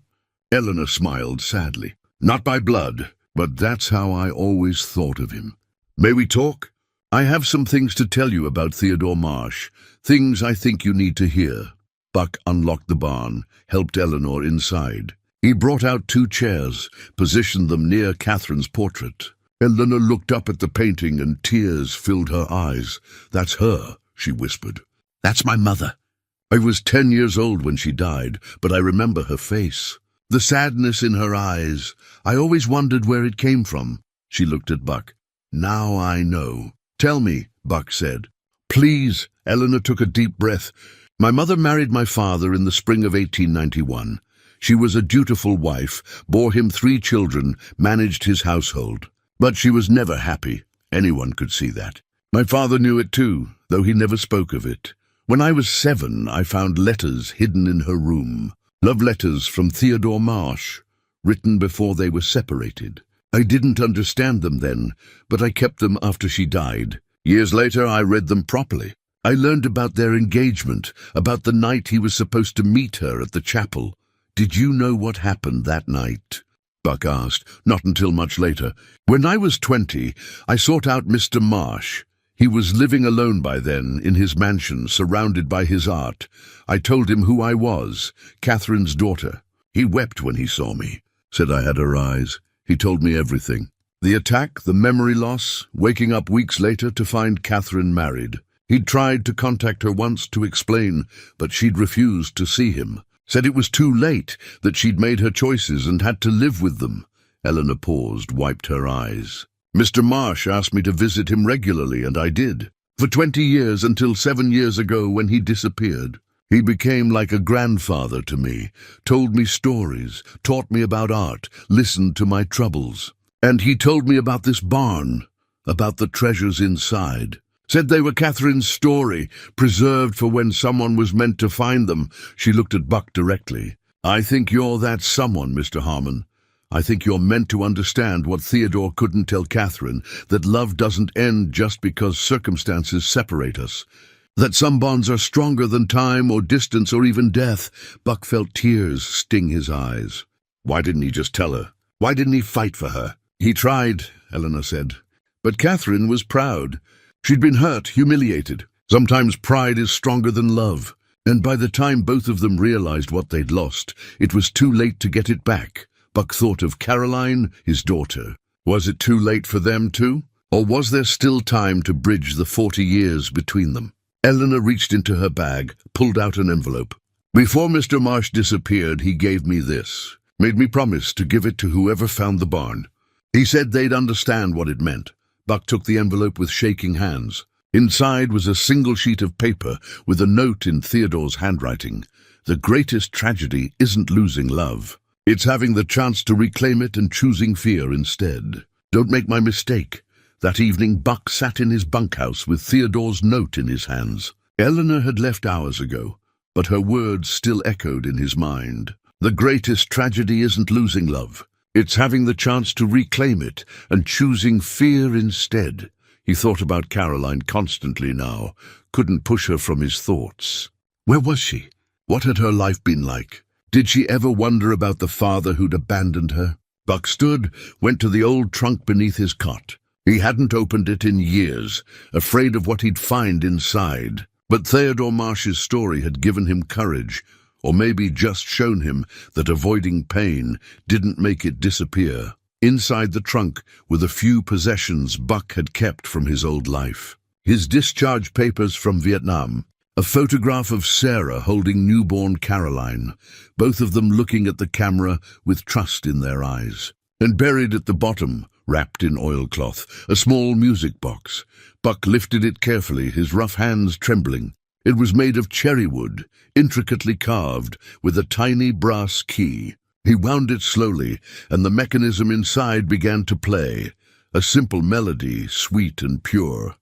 Eleanor smiled sadly. "Not by blood, but that's how I always thought of him. May we talk? I have some things to tell you about Theodore Marsh, things I think you need to hear." Buck unlocked the barn, helped Eleanor inside. He brought out 2 chairs, positioned them near Catherine's portrait. Eleanor looked up at the painting and tears filled her eyes. "That's her," she whispered. "That's my mother. I was 10 years old when she died, but I remember her face. The sadness in her eyes. I always wondered where it came from." She looked at Buck. "Now I know." "Tell me," Buck said. "Please." Eleanor took a deep breath. "My mother married my father in the spring of 1891. She was a dutiful wife, bore him 3 children, managed his household. But she was never happy. Anyone could see that. My father knew it too, though he never spoke of it. When I was 7, I found letters hidden in her room. Love letters from Theodore Marsh, written before they were separated. I didn't understand them then, but I kept them after she died. Years later, I read them properly. I learned about their engagement, about the night he was supposed to meet her at the chapel. Did you know what happened that night?" Buck asked. "Not until much later. When I was 20, I sought out Mr. Marsh. He was living alone by then, in his mansion, surrounded by his art. I told him who I was, Catherine's daughter. He wept when he saw me, said I had her eyes. He told me everything. The attack, the memory loss, waking up weeks later to find Catherine married. He'd tried to contact her once to explain, but she'd refused to see him. Said it was too late, that she'd made her choices and had to live with them." Eleanor paused, wiped her eyes. "Mr. Marsh asked me to visit him regularly, and I did. For 20 years, until 7 years ago when he disappeared. He became like a grandfather to me, told me stories, taught me about art, listened to my troubles. And he told me about this barn, about the treasures inside. Said they were Catherine's story, preserved for when someone was meant to find them." She looked at Buck directly. "I think you're that someone, Mr. Harmon. I think you're meant to understand what Theodore couldn't tell Catherine, that love doesn't end just because circumstances separate us. That some bonds are stronger than time or distance or even death." Buck felt tears sting his eyes. Why didn't he just tell her? Why didn't he fight for her? "He tried," Eleanor said. "But Catherine was proud. She'd been hurt, humiliated. Sometimes pride is stronger than love. And by the time both of them realized what they'd lost, it was too late to get it back." Buck thought of Caroline, his daughter. Was it too late for them too? Or was there still time to bridge the 40 years between them? Eleanor reached into her bag, pulled out an envelope. "Before Mr. Marsh disappeared, he gave me this. Made me promise to give it to whoever found the barn. He said they'd understand what it meant." Buck took the envelope with shaking hands. Inside was a single sheet of paper with a note in Theodore's handwriting. "The greatest tragedy isn't losing love. It's having the chance to reclaim it and choosing fear instead. Don't make my mistake." That evening, Buck sat in his bunkhouse with Theodore's note in his hands. Eleanor had left hours ago, but her words still echoed in his mind. The greatest tragedy isn't losing love. It's having the chance to reclaim it and choosing fear instead. He thought about Caroline constantly now, couldn't push her from his thoughts. Where was she? What had her life been like? Did she ever wonder about the father who'd abandoned her? Buck stood, went to the old trunk beneath his cot. He hadn't opened it in years, afraid of what he'd find inside. But Theodore Marsh's story had given him courage, or maybe just shown him that avoiding pain didn't make it disappear. Inside the trunk were the few possessions Buck had kept from his old life. His discharge papers from Vietnam, a photograph of Sarah holding newborn Caroline, both of them looking at the camera with trust in their eyes. And buried at the bottom, wrapped in oilcloth, a small music box. Buck lifted it carefully, his rough hands trembling. It was made of cherry wood, intricately carved, with a tiny brass key. He wound it slowly, and the mechanism inside began to play, a simple melody, sweet and pure.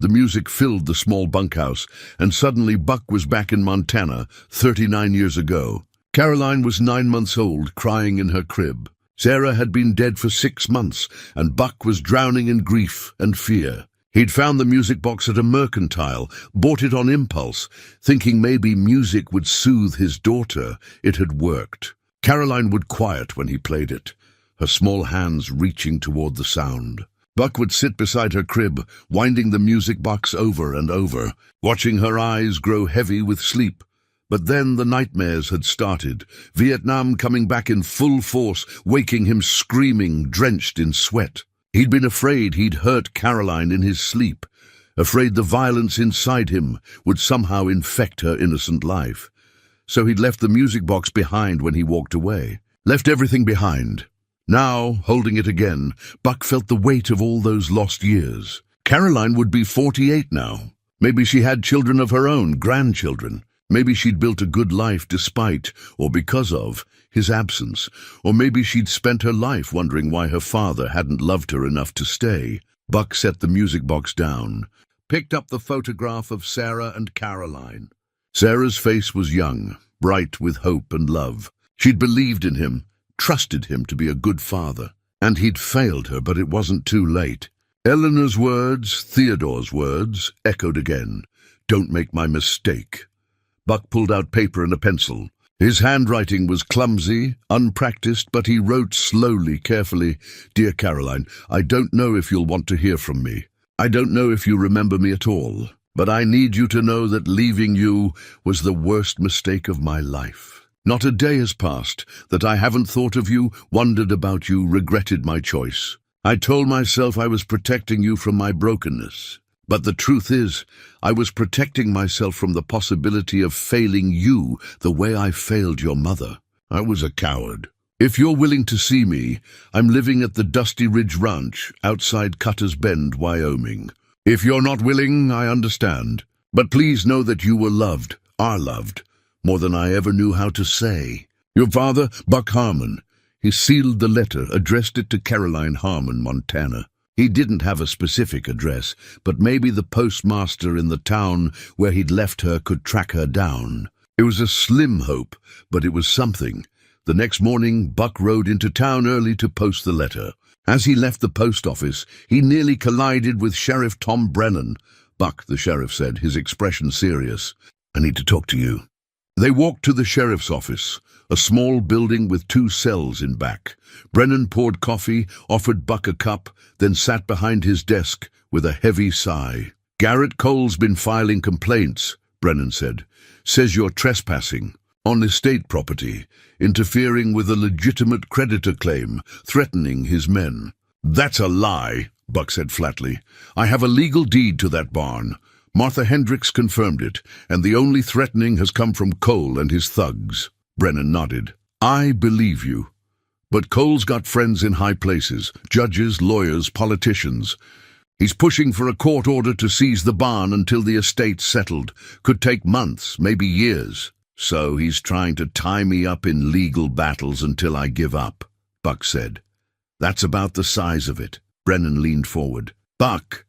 The music filled the small bunkhouse, and suddenly Buck was back in Montana, 39 years ago. Caroline was 9 months old, crying in her crib. Sarah had been dead for 6 months, and Buck was drowning in grief and fear. He'd found the music box at a mercantile, bought it on impulse, thinking maybe music would soothe his daughter. It had worked. Caroline would quiet when he played it, her small hands reaching toward the sound. Buck would sit beside her crib, winding the music box over and over, watching her eyes grow heavy with sleep. But then the nightmares had started, Vietnam coming back in full force, waking him screaming, drenched in sweat. He'd been afraid he'd hurt Caroline in his sleep, afraid the violence inside him would somehow infect her innocent life. So he'd left the music box behind when he walked away. Left everything behind. Now, holding it again, Buck felt the weight of all those lost years. Caroline would be 48 now. Maybe she had children of her own, grandchildren. Maybe she'd built a good life despite, or because of, his absence. Or maybe she'd spent her life wondering why her father hadn't loved her enough to stay. Buck set the music box down, picked up the photograph of Sarah and Caroline. Sarah's face was young, bright with hope and love. She'd believed in him, trusted him to be a good father. And he'd failed her, but it wasn't too late. Eleanor's words, Theodore's words, echoed again. Don't make my mistake. Buck pulled out paper and a pencil. His handwriting was clumsy, unpracticed, but he wrote slowly, carefully. Dear Caroline, I don't know if you'll want to hear from me. I don't know if you remember me at all. But I need you to know that leaving you was the worst mistake of my life. Not a day has passed that I haven't thought of you, wondered about you, regretted my choice. I told myself I was protecting you from my brokenness. But the truth is, I was protecting myself from the possibility of failing you the way I failed your mother. I was a coward. If you're willing to see me, I'm living at the Dusty Ridge Ranch outside Cutter's Bend, Wyoming. If you're not willing, I understand. But please know that you were loved, are loved, more than I ever knew how to say. Your father, Buck Harmon. He sealed the letter, addressed it to Caroline Harmon, Montana. He didn't have a specific address, but maybe the postmaster in the town where he'd left her could track her down. It was a slim hope, but it was something. The next morning, Buck rode into town early to post the letter. As he left the post office, he nearly collided with Sheriff Tom Brennan. Buck, the sheriff said, his expression serious. I need to talk to you. They walked to the sheriff's office, a small building with 2 cells in back. Brennan poured coffee, offered Buck a cup, then sat behind his desk with a heavy sigh. Garrett Cole's been filing complaints, Brennan said. Says you're trespassing on estate property, interfering with a legitimate creditor claim, threatening his men. That's a lie, Buck said flatly. I have a legal deed to that barn. Martha Hendricks confirmed it, and the only threatening has come from Cole and his thugs. Brennan nodded. I believe you. But Cole's got friends in high places, judges, lawyers, politicians. He's pushing for a court order to seize the barn until the estate's settled. Could take months, maybe years. So he's trying to tie me up in legal battles until I give up, Buck said. That's about the size of it. Brennan leaned forward. Buck,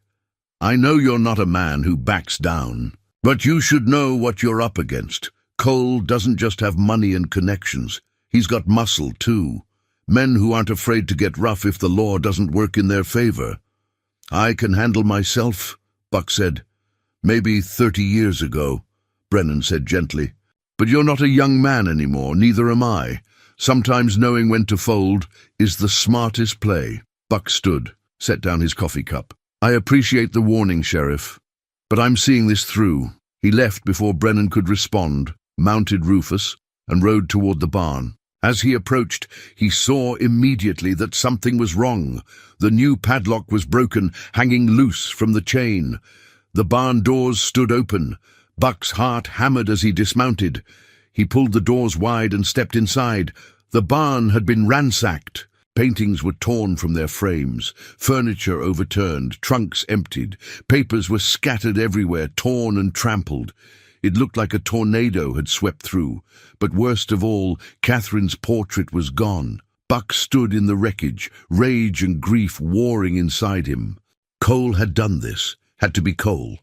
I know you're not a man who backs down, but you should know what you're up against. Cole doesn't just have money and connections. He's got muscle, too. Men who aren't afraid to get rough if the law doesn't work in their favor. I can handle myself, Buck said. Maybe 30 years ago, Brennan said gently. But you're not a young man anymore, neither am I. Sometimes knowing when to fold is the smartest play. Buck stood, set down his coffee cup. I appreciate the warning, Sheriff, but I'm seeing this through. He left before Brennan could respond, mounted Rufus, and rode toward the barn. As he approached, he saw immediately that something was wrong. The new padlock was broken, hanging loose from the chain. The barn doors stood open. Buck's heart hammered as he dismounted. He pulled the doors wide and stepped inside. The barn had been ransacked. Paintings were torn from their frames, furniture overturned, trunks emptied. Papers were scattered everywhere, torn and trampled. It looked like a tornado had swept through. But worst of all, Catherine's portrait was gone. Buck stood in the wreckage, rage and grief warring inside him. Cole had done this, had to be Cole.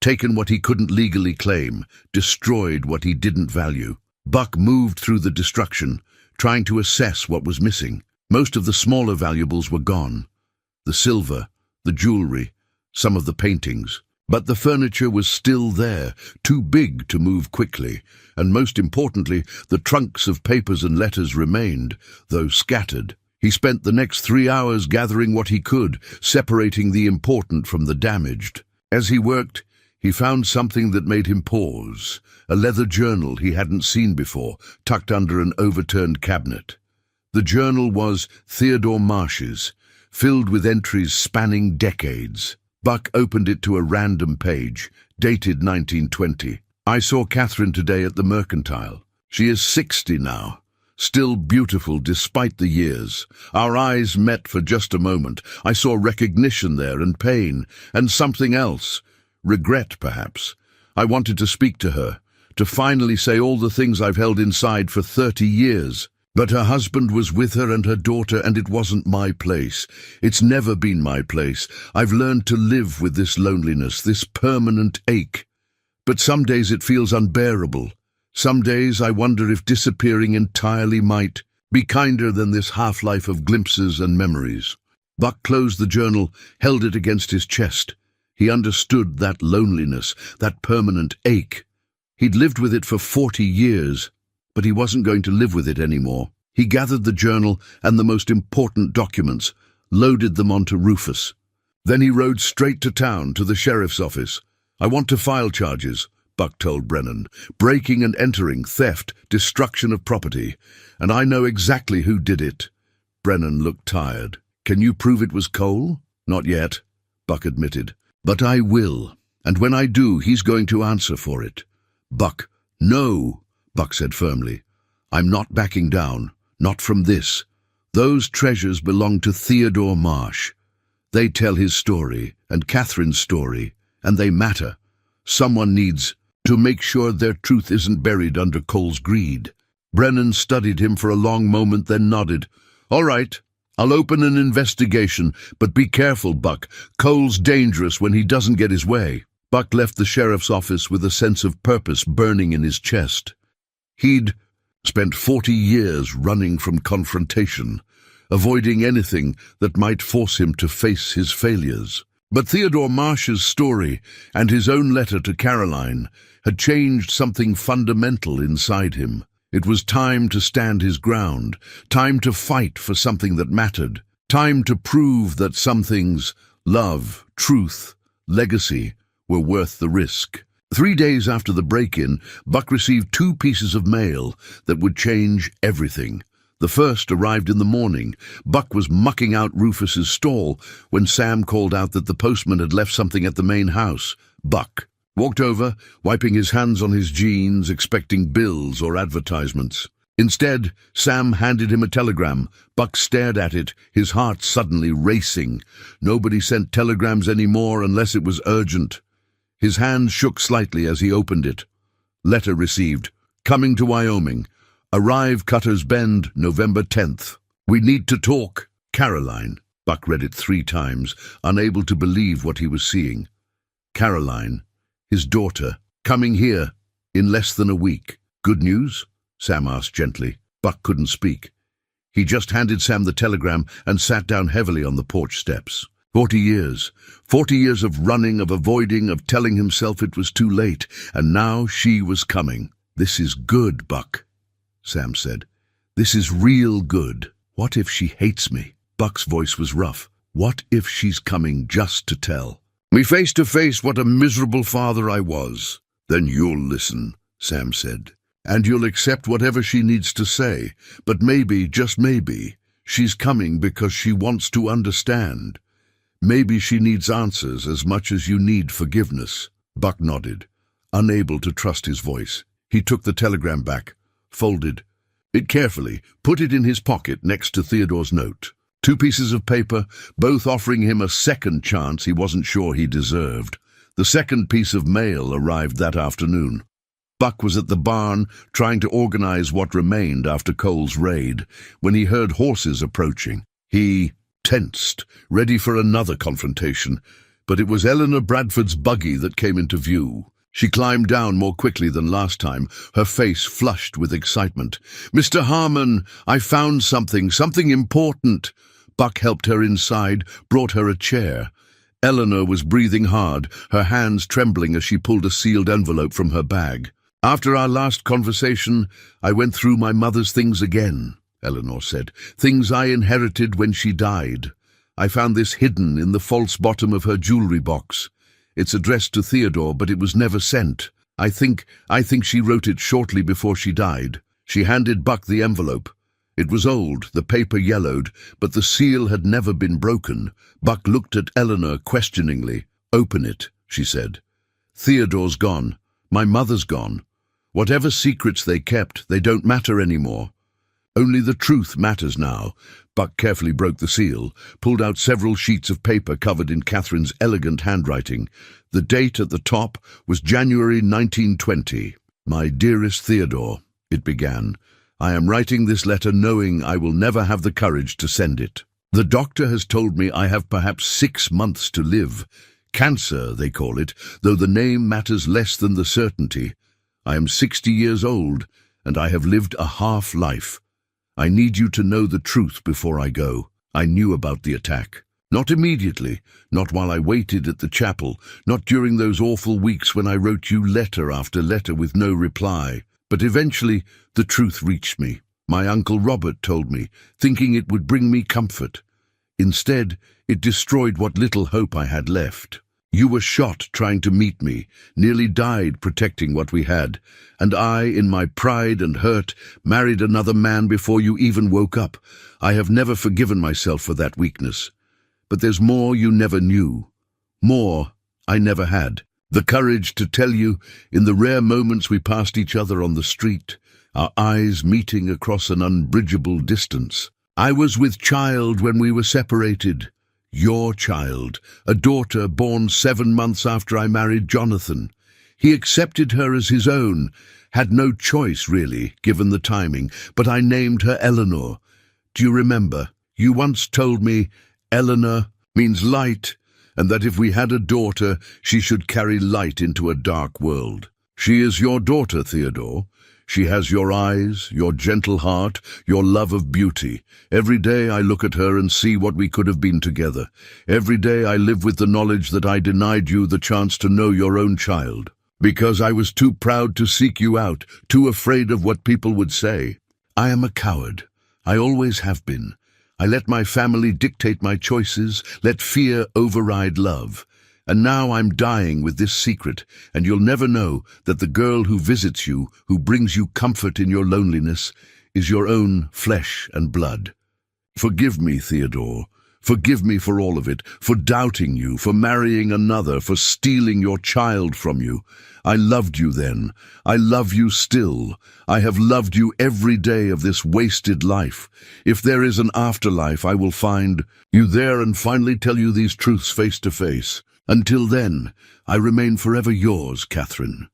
Taken what he couldn't legally claim, destroyed what he didn't value. Buck moved through the destruction, trying to assess what was missing. Most of the smaller valuables were gone. The silver, the jewelry, some of the paintings. But the furniture was still there, too big to move quickly, and most importantly, the trunks of papers and letters remained, though scattered. He spent the next 3 hours gathering what he could, separating the important from the damaged. As he worked, He found something that made him pause, a leather journal he hadn't seen before, tucked under an overturned cabinet. The journal was Theodore Marsh's, filled with entries spanning decades. Buck opened it to a random page, dated 1920. I saw Catherine today at the Mercantile. She is 60 now, still beautiful despite the years. Our eyes met for just a moment. I saw recognition there and pain, and something else. Regret, perhaps. I wanted to speak to her, to finally say all the things I've held inside for 30 years. But her husband was with her and her daughter, and it wasn't my place. It's never been my place. I've learned to live with this loneliness, this permanent ache. But some days it feels unbearable. Some days I wonder if disappearing entirely might be kinder than this half-life of glimpses and memories. Buck closed the journal, held it against his chest. He understood that loneliness, that permanent ache. He'd lived with it for 40 years. But he wasn't going to live with it anymore. He gathered the journal and the most important documents, loaded them onto Rufus. Then he rode straight to town, to the sheriff's office. I want to file charges, Buck told Brennan. Breaking and entering, theft, destruction of property. And I know exactly who did it. Brennan looked tired. Can you prove it was Cole? Not yet, Buck admitted. But I will. And when I do, he's going to answer for it. Buck, no, Buck said firmly. I'm not backing down, not from this. Those treasures belong to Theodore Marsh. They tell his story, and Catherine's story, and they matter. Someone needs to make sure their truth isn't buried under Cole's greed. Brennan studied him for a long moment, then nodded. All right, I'll open an investigation, but be careful, Buck. Cole's dangerous when he doesn't get his way. Buck left the sheriff's office with a sense of purpose burning in his chest. He'd spent 40 years running from confrontation, avoiding anything that might force him to face his failures. But Theodore Marsh's story and his own letter to Caroline had changed something fundamental inside him. It was time to stand his ground, time to fight for something that mattered, time to prove that some things, love, truth, legacy, were worth the risk. 3 days after the break-in, Buck received 2 pieces of mail that would change everything. The first arrived in the morning. Buck was mucking out Rufus's stall when Sam called out that the postman had left something at the main house. Buck walked over, wiping his hands on his jeans, expecting bills or advertisements. Instead, Sam handed him a telegram. Buck stared at it, his heart suddenly racing. Nobody sent telegrams anymore unless it was urgent. His hand shook slightly as he opened it. Letter received. Coming to Wyoming. Arrive Cutter's Bend, November 10th. We need to talk. Caroline. Buck read it 3 times, unable to believe what he was seeing. Caroline, his daughter, coming here in less than a week. Good news? Sam asked gently. Buck couldn't speak. He just handed Sam the telegram and sat down heavily on the porch steps. 40 years. 40 years of running, of avoiding, of telling himself it was too late, and now she was coming. This is good, Buck, Sam said. This is real good. What if she hates me? Buck's voice was rough. What if she's coming just to tell me face to face what a miserable father I was? Then you'll listen, Sam said, and you'll accept whatever she needs to say. But maybe, just maybe, she's coming because she wants to understand. Maybe she needs answers as much as you need forgiveness. Buck nodded, unable to trust his voice. He took the telegram back, folded it carefully, put it in his pocket next to Theodore's note. 2 pieces of paper, both offering him a second chance he wasn't sure he deserved. The second piece of mail arrived that afternoon. Buck was at the barn trying to organize what remained after Cole's raid when he heard horses approaching. He tensed, ready for another confrontation, but it was Eleanor Bradford's buggy that came into view. She climbed down more quickly than last time, her face flushed with excitement. "Mr. Harmon, I found something important." Buck helped her inside, brought her a chair. Eleanor was breathing hard, her hands trembling as she pulled a sealed envelope from her bag. "After our last conversation, I went through my mother's things again," Eleanor said. "Things I inherited when she died. I found this hidden in the false bottom of her jewelry box. It's addressed to Theodore, but it was never sent. I think she wrote it shortly before she died." She handed Buck the envelope. It was old, the paper yellowed, but the seal had never been broken. Buck looked at Eleanor questioningly. "Open it," she said. "Theodore's gone. My mother's gone. Whatever secrets they kept, they don't matter anymore. Only the truth matters now." Buck carefully broke the seal, pulled out several sheets of paper covered in Catherine's elegant handwriting. The date at the top was January 1920. "My dearest Theodore," it began, "I am writing this letter knowing I will never have the courage to send it. The doctor has told me I have perhaps 6 months to live. Cancer, they call it, though the name matters less than the certainty. I am 60 years old, and I have lived a half-life. I need you to know the truth before I go. I knew about the attack. Not immediately, not while I waited at the chapel, not during those awful weeks when I wrote you letter after letter with no reply. But eventually, the truth reached me. My Uncle Robert told me, thinking it would bring me comfort. Instead, it destroyed what little hope I had left. You were shot trying to meet me, nearly died protecting what we had, and I, in my pride and hurt, married another man before you even woke up. I have never forgiven myself for that weakness. But there's more you never knew. More I never had. The courage to tell you, in the rare moments we passed each other on the street, our eyes meeting across an unbridgeable distance. I was with child when we were separated. Your child, a daughter born 7 months after I married Jonathan. He accepted her as his own, had no choice really, given the timing, but I named her Eleanor. Do you remember? You once told me, Eleanor means light, and that if we had a daughter, she should carry light into a dark world. She is your daughter, Theodore. She has your eyes, your gentle heart, your love of beauty. Every day I look at her and see what we could have been together. Every day I live with the knowledge that I denied you the chance to know your own child. Because I was too proud to seek you out, too afraid of what people would say. I am a coward. I always have been. I let my family dictate my choices, let fear override love. And now I'm dying with this secret, and you'll never know that the girl who visits you, who brings you comfort in your loneliness, is your own flesh and blood. Forgive me, Theodore. Forgive me for all of it, for doubting you, for marrying another, for stealing your child from you. I loved you then. I love you still. I have loved you every day of this wasted life. If there is an afterlife, I will find you there and finally tell you these truths face to face. Until then, I remain forever yours, Catherine."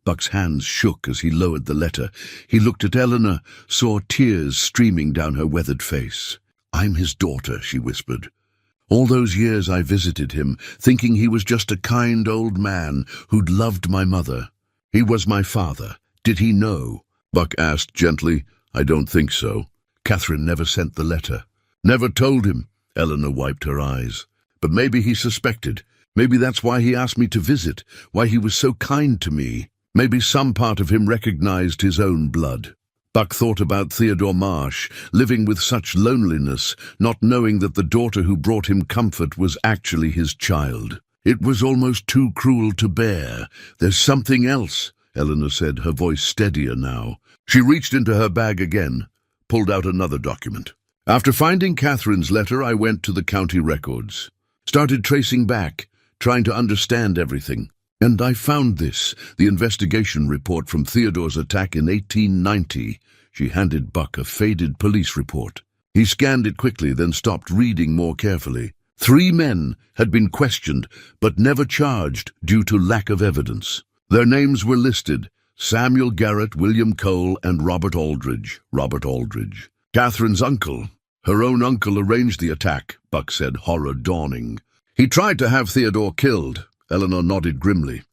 Buck's hands shook as he lowered the letter. He looked at Eleanor, saw tears streaming down her weathered face. "I'm his daughter," she whispered. "All those years I visited him, thinking he was just a kind old man who'd loved my mother. He was my father. Did he know?" Buck asked gently. "I don't think so. Catherine never sent the letter." "Never told him." Eleanor wiped her eyes. "But maybe he suspected. Maybe that's why he asked me to visit, why he was so kind to me. Maybe some part of him recognized his own blood." Buck thought about Theodore Marsh, living with such loneliness, not knowing that the daughter who brought him comfort was actually his child. It was almost too cruel to bear. "There's something else," Eleanor said, her voice steadier now. She reached into her bag again, pulled out another document. "After finding Catherine's letter, I went to the county records. Started tracing back, trying to understand everything. And I found this, the investigation report from Theodore's attack in 1890. She handed Buck a faded police report. He scanned it quickly, then stopped reading more carefully. 3 men had been questioned, but never charged due to lack of evidence. Their names were listed: Samuel Garrett, William Cole, and Robert Aldridge. Catherine's uncle, her own uncle, arranged the attack, Buck said, horror dawning. "He tried to have Theodore killed," Eleanor nodded grimly.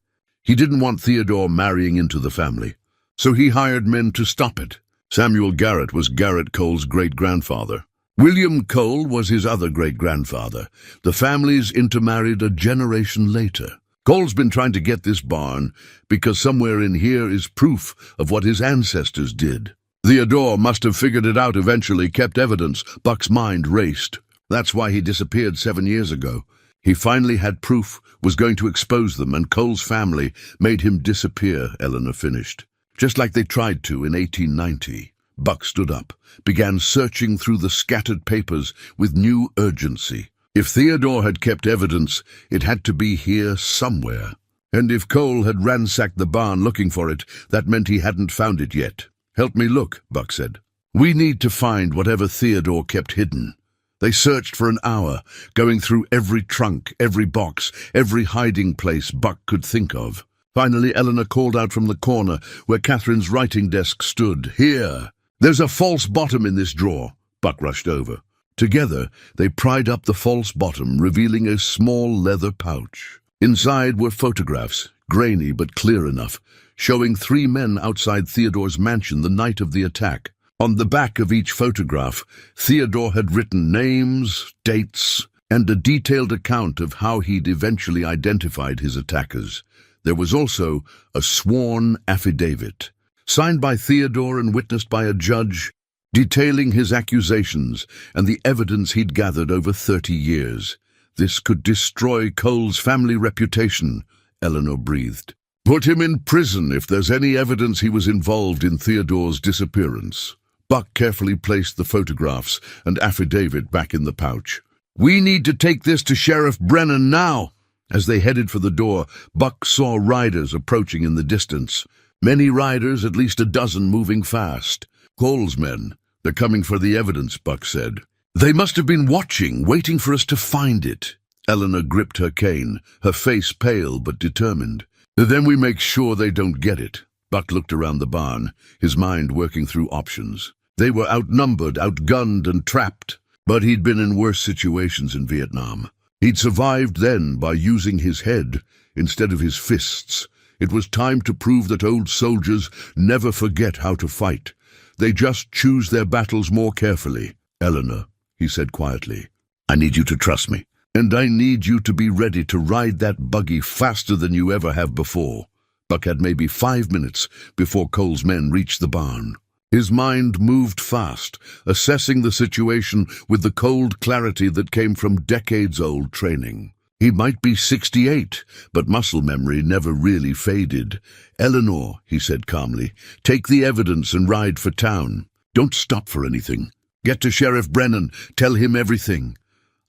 "He didn't want Theodore marrying into the family, so he hired men to stop it. Samuel Garrett was Garrett Cole's great-grandfather. William Cole was his other great-grandfather. The families intermarried a generation later. Cole's been trying to get this barn because somewhere in here is proof of what his ancestors did. Theodore must have figured it out eventually, kept evidence." Buck's mind raced. "That's why he disappeared 7 years ago. He finally had proof, was going to expose them, and Cole's family made him disappear, Eleanor finished. Just like they tried to in 1890. Buck stood up, began searching through the scattered papers with new urgency. If Theodore had kept evidence, it had to be here somewhere. And if Cole had ransacked the barn looking for it, that meant he hadn't found it yet. "Help me look," Buck said. "We need to find whatever Theodore kept hidden." They searched for an hour, going through every trunk, every box, every hiding place Buck could think of. Finally, Eleanor called out from the corner where Catherine's writing desk stood. "Here! There's a false bottom in this drawer." Buck rushed over. Together, they pried up the false bottom, revealing a small leather pouch. Inside were photographs, grainy but clear enough, showing 3 men outside Theodore's mansion the night of the attack. On the back of each photograph, Theodore had written names, dates, and a detailed account of how he'd eventually identified his attackers. There was also a sworn affidavit, signed by Theodore and witnessed by a judge, detailing his accusations and the evidence he'd gathered over 30 years. This could destroy Cole's family reputation, Eleanor breathed. "Put him in prison if there's any evidence he was involved in Theodore's disappearance." Buck carefully placed the photographs and affidavit back in the pouch. "We need to take this to Sheriff Brennan now." As they headed for the door, Buck saw riders approaching in the distance. Many riders, at least a dozen, moving fast. "Cole's men. They're coming for the evidence," Buck said. "They must have been watching, waiting for us to find it." Eleanor gripped her cane, her face pale but determined. "Then we make sure they don't get it." Buck looked around the barn, his mind working through options. They were outnumbered, outgunned, and trapped. But he'd been in worse situations in Vietnam. He'd survived then by using his head instead of his fists. It was time to prove that old soldiers never forget how to fight. They just choose their battles more carefully. "Eleanor," he said quietly, "I need you to trust me. And I need you to be ready to ride that buggy faster than you ever have before." Buck had maybe 5 minutes before Cole's men reached the barn. His mind moved fast, assessing the situation with the cold clarity that came from decades-old training. He might be 68, but muscle memory never really faded. "Eleanor," he said calmly, "take the evidence and ride for town. Don't stop for anything. Get to Sheriff Brennan, tell him everything."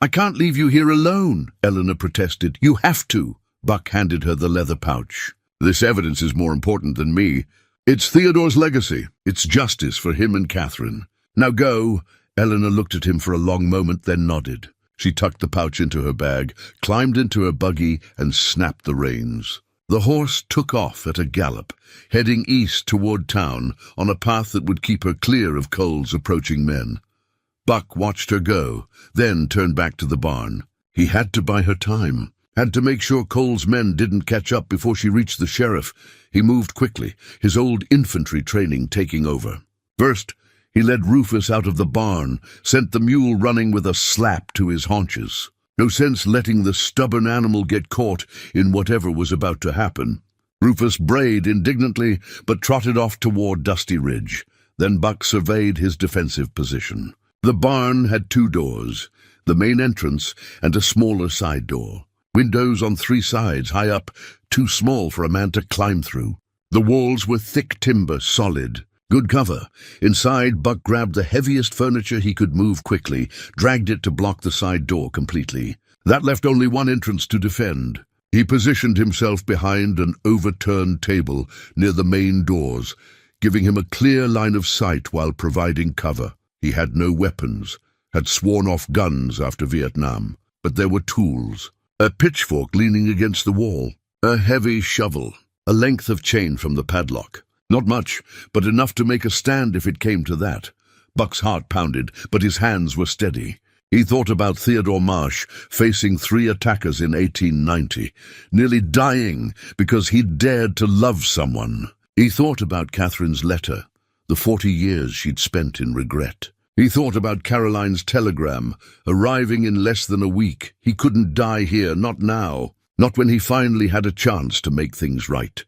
"I can't leave you here alone," Eleanor protested. "You have to." Buck handed her the leather pouch. "This evidence is more important than me. It's Theodore's legacy. It's justice for him and Catherine. Now go." Eleanor looked at him for a long moment, then nodded. She tucked the pouch into her bag, climbed into her buggy, and snapped the reins. The horse took off at a gallop, heading east toward town on a path that would keep her clear of Cole's approaching men. Buck watched her go, then turned back to the barn. He had to buy her time. Had to make sure Cole's men didn't catch up before she reached the sheriff. He moved quickly, his old infantry training taking over. First, he led Rufus out of the barn, sent the mule running with a slap to his haunches. No sense letting the stubborn animal get caught in whatever was about to happen. Rufus brayed indignantly, but trotted off toward Dusty Ridge. Then Buck surveyed his defensive position. The barn had 2 doors, the main entrance and a smaller side door. Windows on 3 sides, high up, too small for a man to climb through. The walls were thick timber, solid. Good cover. Inside, Buck grabbed the heaviest furniture he could move quickly, dragged it to block the side door completely. That left only one entrance to defend. He positioned himself behind an overturned table near the main doors, giving him a clear line of sight while providing cover. He had no weapons, had sworn off guns after Vietnam, but there were tools. A pitchfork leaning against the wall, a heavy shovel, a length of chain from the padlock. Not much, but enough to make a stand if it came to that. Buck's heart pounded, but his hands were steady. He thought about Theodore Marsh facing 3 attackers in 1890, nearly dying because he'd dared to love someone. He thought about Catherine's letter, the 40 years she'd spent in regret. He thought about Caroline's telegram, arriving in less than a week. He couldn't die here, not now, not when he finally had a chance to make things right.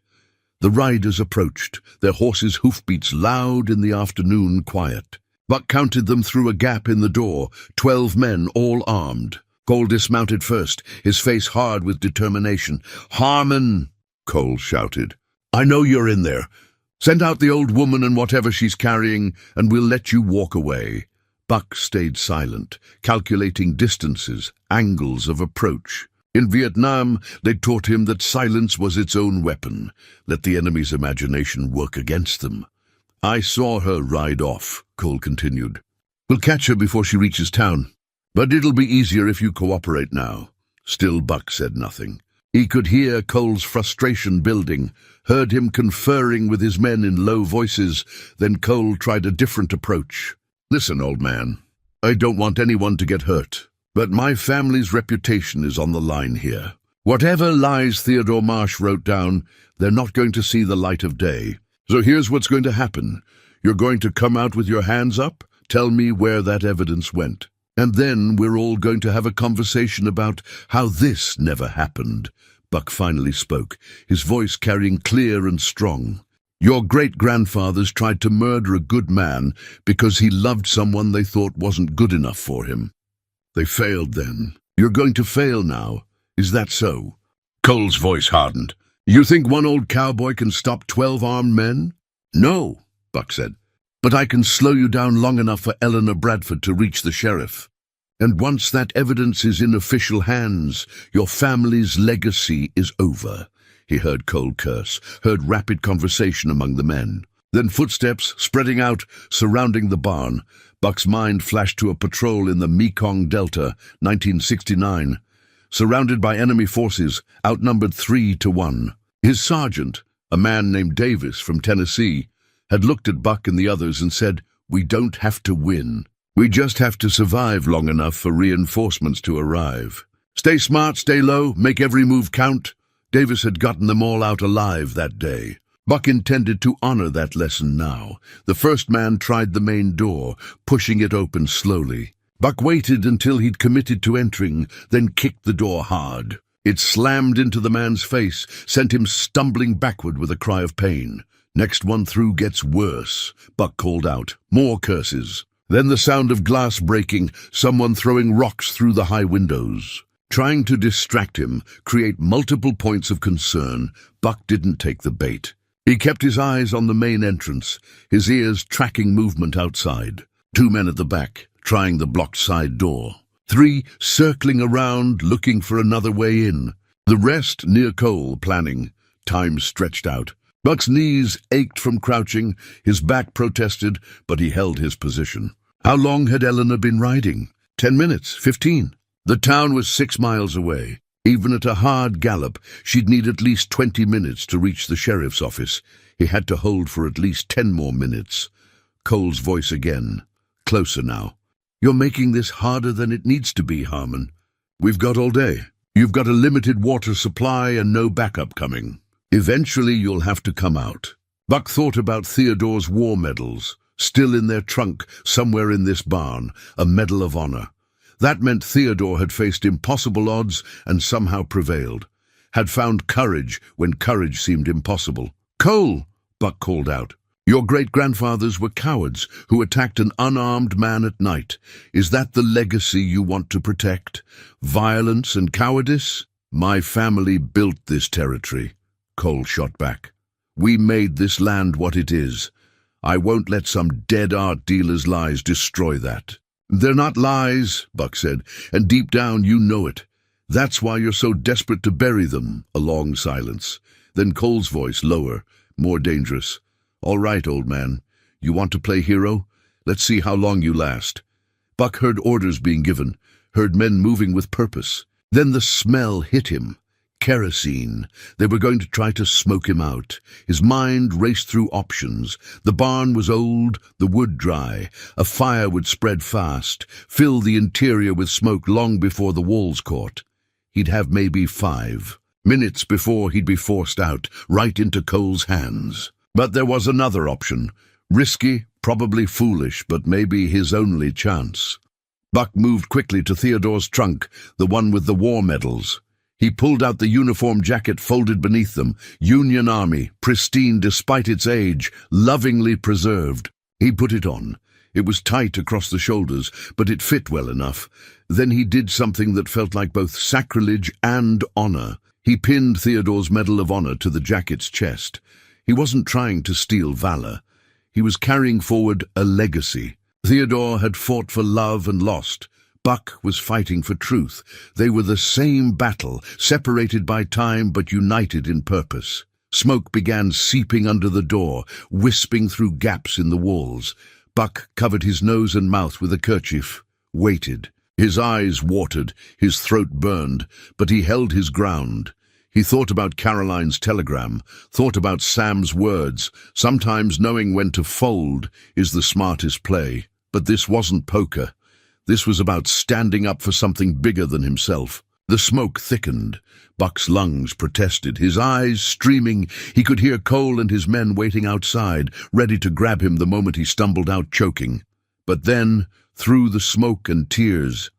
The riders approached, their horses' hoofbeats loud in the afternoon quiet. Buck counted them through a gap in the door, 12 men, all armed. Cole dismounted first, his face hard with determination. "Harmon!" Cole shouted. "I know you're in there. Send out the old woman and whatever she's carrying, and we'll let you walk away." Buck stayed silent, calculating distances, angles of approach. In Vietnam, they taught him that silence was its own weapon. Let the enemy's imagination work against them. "I saw her ride off," Cole continued. "We'll catch her before she reaches town. But it'll be easier if you cooperate now." Still Buck said nothing. He could hear Cole's frustration building, heard him conferring with his men in low voices. Then Cole tried a different approach. "Listen, old man, I don't want anyone to get hurt, but my family's reputation is on the line here. Whatever lies Theodore Marsh wrote down, they're not going to see the light of day. So here's what's going to happen. You're going to come out with your hands up, tell me where that evidence went. And then we're all going to have a conversation about how this never happened." Buck finally spoke, his voice carrying clear and strong. "Your great-grandfathers tried to murder a good man because he loved someone they thought wasn't good enough for him. They failed then. You're going to fail now. Is that so?" Cole's voice hardened. "You think one old cowboy can stop 12 armed men?" "No," Buck said. "But I can slow you down long enough for Eleanor Bradford to reach the sheriff. And once that evidence is in official hands, your family's legacy is over." He heard Cole curse, heard rapid conversation among the men. Then footsteps, spreading out, surrounding the barn. Buck's mind flashed to a patrol in the Mekong Delta, 1969. Surrounded by enemy forces, outnumbered 3-1. His sergeant, a man named Davis from Tennessee, had looked at Buck and the others and said, "We don't have to win. We just have to survive long enough for reinforcements to arrive. Stay smart, stay low, make every move count." Davis had gotten them all out alive that day. Buck intended to honor that lesson now. The first man tried the main door, pushing it open slowly. Buck waited until he'd committed to entering, then kicked the door hard. It slammed into the man's face, sent him stumbling backward with a cry of pain. "Next one through gets worse," Buck called out. More curses. Then the sound of glass breaking, someone throwing rocks through the high windows. Trying to distract him, create multiple points of concern, Buck didn't take the bait. He kept his eyes on the main entrance, his ears tracking movement outside. 2 men at the back, trying the blocked side door. 3 circling around, looking for another way in. The rest near Cole, planning. Time stretched out. Buck's knees ached from crouching, his back protested, but he held his position. How long had Eleanor been riding? 10 minutes, 15. The town was 6 miles away. Even at a hard gallop, she'd need at least 20 minutes to reach the sheriff's office. He had to hold for at least 10 more minutes. Cole's voice again, closer now. "You're making this harder than it needs to be, Harmon. We've got all day. You've got a limited water supply and no backup coming. Eventually you'll have to come out." Buck thought about Theodore's war medals, still in their trunk somewhere in this barn, a Medal of Honor. That meant Theodore had faced impossible odds and somehow prevailed, had found courage when courage seemed impossible. "Cole!" Buck called out. "Your great-grandfathers were cowards who attacked an unarmed man at night. Is that the legacy you want to protect? Violence and cowardice? My family built this territory." Cole shot back. "We made this land what it is. I won't let some dead art dealer's lies destroy that." "They're not lies," Buck said, "and deep down you know it. That's why you're so desperate to bury them." A long silence. Then Cole's voice, lower, more dangerous. "All right, old man. You want to play hero? Let's see how long you last." Buck heard orders being given, heard men moving with purpose. Then the smell hit him. Kerosene. They were going to try to smoke him out. His mind raced through options. The barn was old, the wood dry. A fire would spread fast, fill the interior with smoke long before the walls caught. He'd have maybe 5 minutes before he'd be forced out, right into Cole's hands. But there was another option. Risky, probably foolish, but maybe his only chance. Buck moved quickly to Theodore's trunk, the one with the war medals. He pulled out the uniform jacket folded beneath them, Union Army, pristine despite its age, lovingly preserved. He put it on. It was tight across the shoulders, but it fit well enough. Then he did something that felt like both sacrilege and honor. He pinned Theodore's Medal of Honor to the jacket's chest. He wasn't trying to steal valor. He was carrying forward a legacy. Theodore had fought for love and lost. Buck was fighting for truth. They were the same battle, separated by time but united in purpose. Smoke began seeping under the door, wisping through gaps in the walls. Buck covered his nose and mouth with a kerchief, waited. His eyes watered, his throat burned, but he held his ground. He thought about Caroline's telegram, thought about Sam's words. Sometimes knowing when to fold is the smartest play. But this wasn't poker. This was about standing up for something bigger than himself. The smoke thickened. Buck's lungs protested, his eyes streaming. He could hear Cole and his men waiting outside, ready to grab him the moment he stumbled out choking. But then, through the smoke and tears,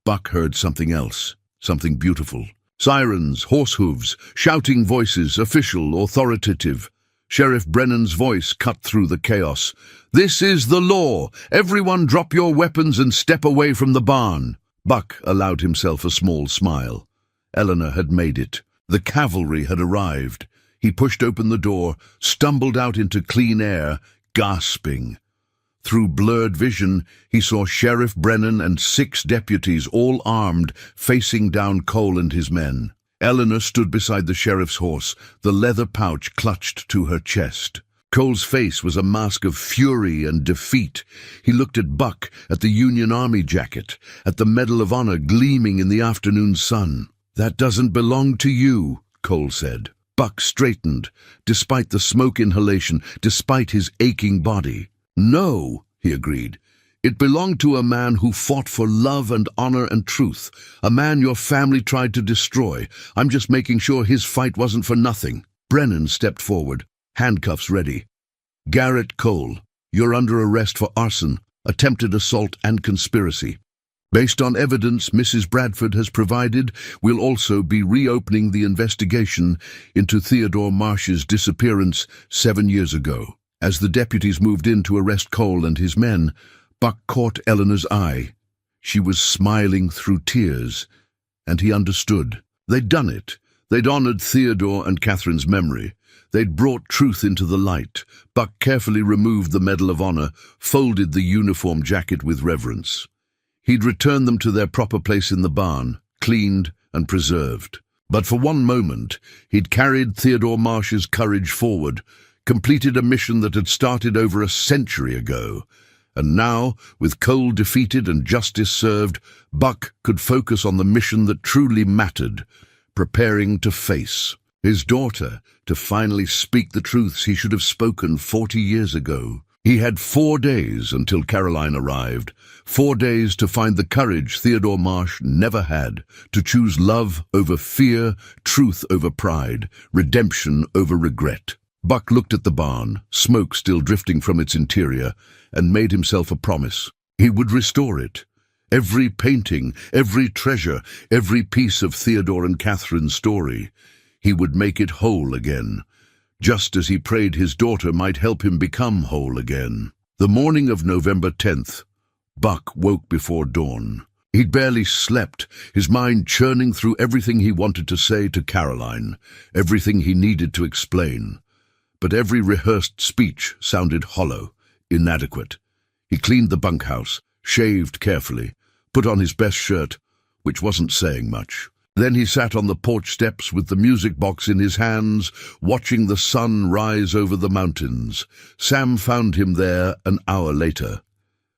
Buck heard something else, something beautiful. Sirens, horse hooves, shouting voices, official, authoritative. Sheriff Brennan's voice cut through the chaos. "This is the law. Everyone drop your weapons and step away from the barn." Buck allowed himself a small smile. Eleanor had made it. The cavalry had arrived. He pushed open the door, stumbled out into clean air, gasping. Through blurred vision, he saw Sheriff Brennan and 6 deputies, all armed, facing down Cole and his men. Eleanor stood beside the sheriff's horse, the leather pouch clutched to her chest. Cole's face was a mask of fury and defeat. He looked at Buck, at the Union Army jacket, at the Medal of Honor gleaming in the afternoon sun. "That doesn't belong to you," Cole said. Buck straightened, despite the smoke inhalation, despite his aching body. "No," he agreed. "It belonged to a man who fought for love and honor and truth, a man your family tried to destroy. I'm just making sure his fight wasn't for nothing." Brennan stepped forward, handcuffs ready. "Garrett Cole, you're under arrest for arson, attempted assault and conspiracy. Based on evidence Mrs. Bradford has provided, we'll also be reopening the investigation into Theodore Marsh's disappearance 7 years ago." As the deputies moved in to arrest Cole and his men, Buck caught Eleanor's eye. She was smiling through tears, and he understood. They'd done it. They'd honored Theodore and Catherine's memory. They'd brought truth into the light. Buck carefully removed the Medal of Honor, folded the uniform jacket with reverence. He'd returned them to their proper place in the barn, cleaned and preserved. But for one moment, he'd carried Theodore Marsh's courage forward, completed a mission that had started over a century ago. And now, with Cole defeated and justice served, Buck could focus on the mission that truly mattered, preparing to face his daughter, to finally speak the truths he should have spoken 40 years ago. He had 4 days until Caroline arrived, 4 days to find the courage Theodore Marsh never had, to choose love over fear, truth over pride, redemption over regret. Buck looked at the barn, smoke still drifting from its interior, and made himself a promise. He would restore it. Every painting, every treasure, every piece of Theodore and Catherine's story. He would make it whole again, just as he prayed his daughter might help him become whole again. The morning of November 10th, Buck woke before dawn. He'd barely slept, his mind churning through everything he wanted to say to Caroline, everything he needed to explain. But every rehearsed speech sounded hollow, inadequate. He cleaned the bunkhouse, shaved carefully, put on his best shirt, which wasn't saying much. Then he sat on the porch steps with the music box in his hands, watching the sun rise over the mountains. Sam found him there an hour later.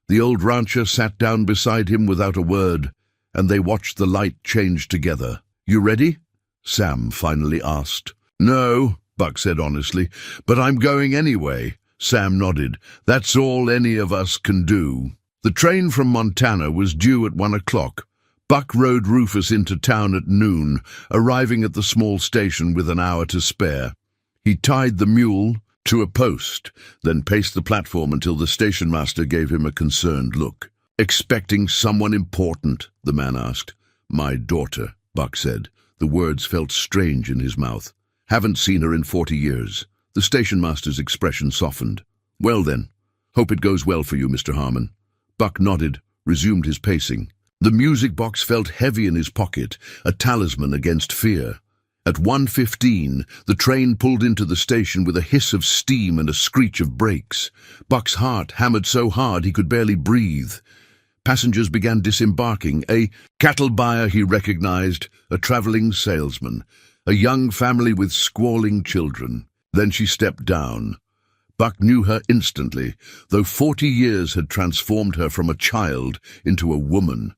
The old rancher sat down beside him without a word, and they watched the light change together. "You ready?" Sam finally asked. "No," Buck said honestly, "but I'm going anyway." Sam nodded. "That's all any of us can do." The train from Montana was due at 1 o'clock. Buck rode Rufus into town at noon, arriving at the small station with an hour to spare. He tied the mule to a post, then paced the platform until the station master gave him a concerned look. "Expecting someone important?" the man asked. "My daughter," Buck said. The words felt strange in his mouth. "Haven't seen her in 40 years. The station master's expression softened. "Well then, Hope it goes well for you, Mr. Harmon. Buck nodded, resumed his pacing. The music box felt heavy in his pocket, a talisman against fear. At 1:15, the train pulled into the station with a hiss of steam and a screech of brakes. Buck's heart hammered so hard he could barely breathe. Passengers began disembarking. A cattle buyer he recognized, a traveling salesman, a young family with squalling children. Then she stepped down. Buck knew her instantly, though 40 years had transformed her from a child into a woman.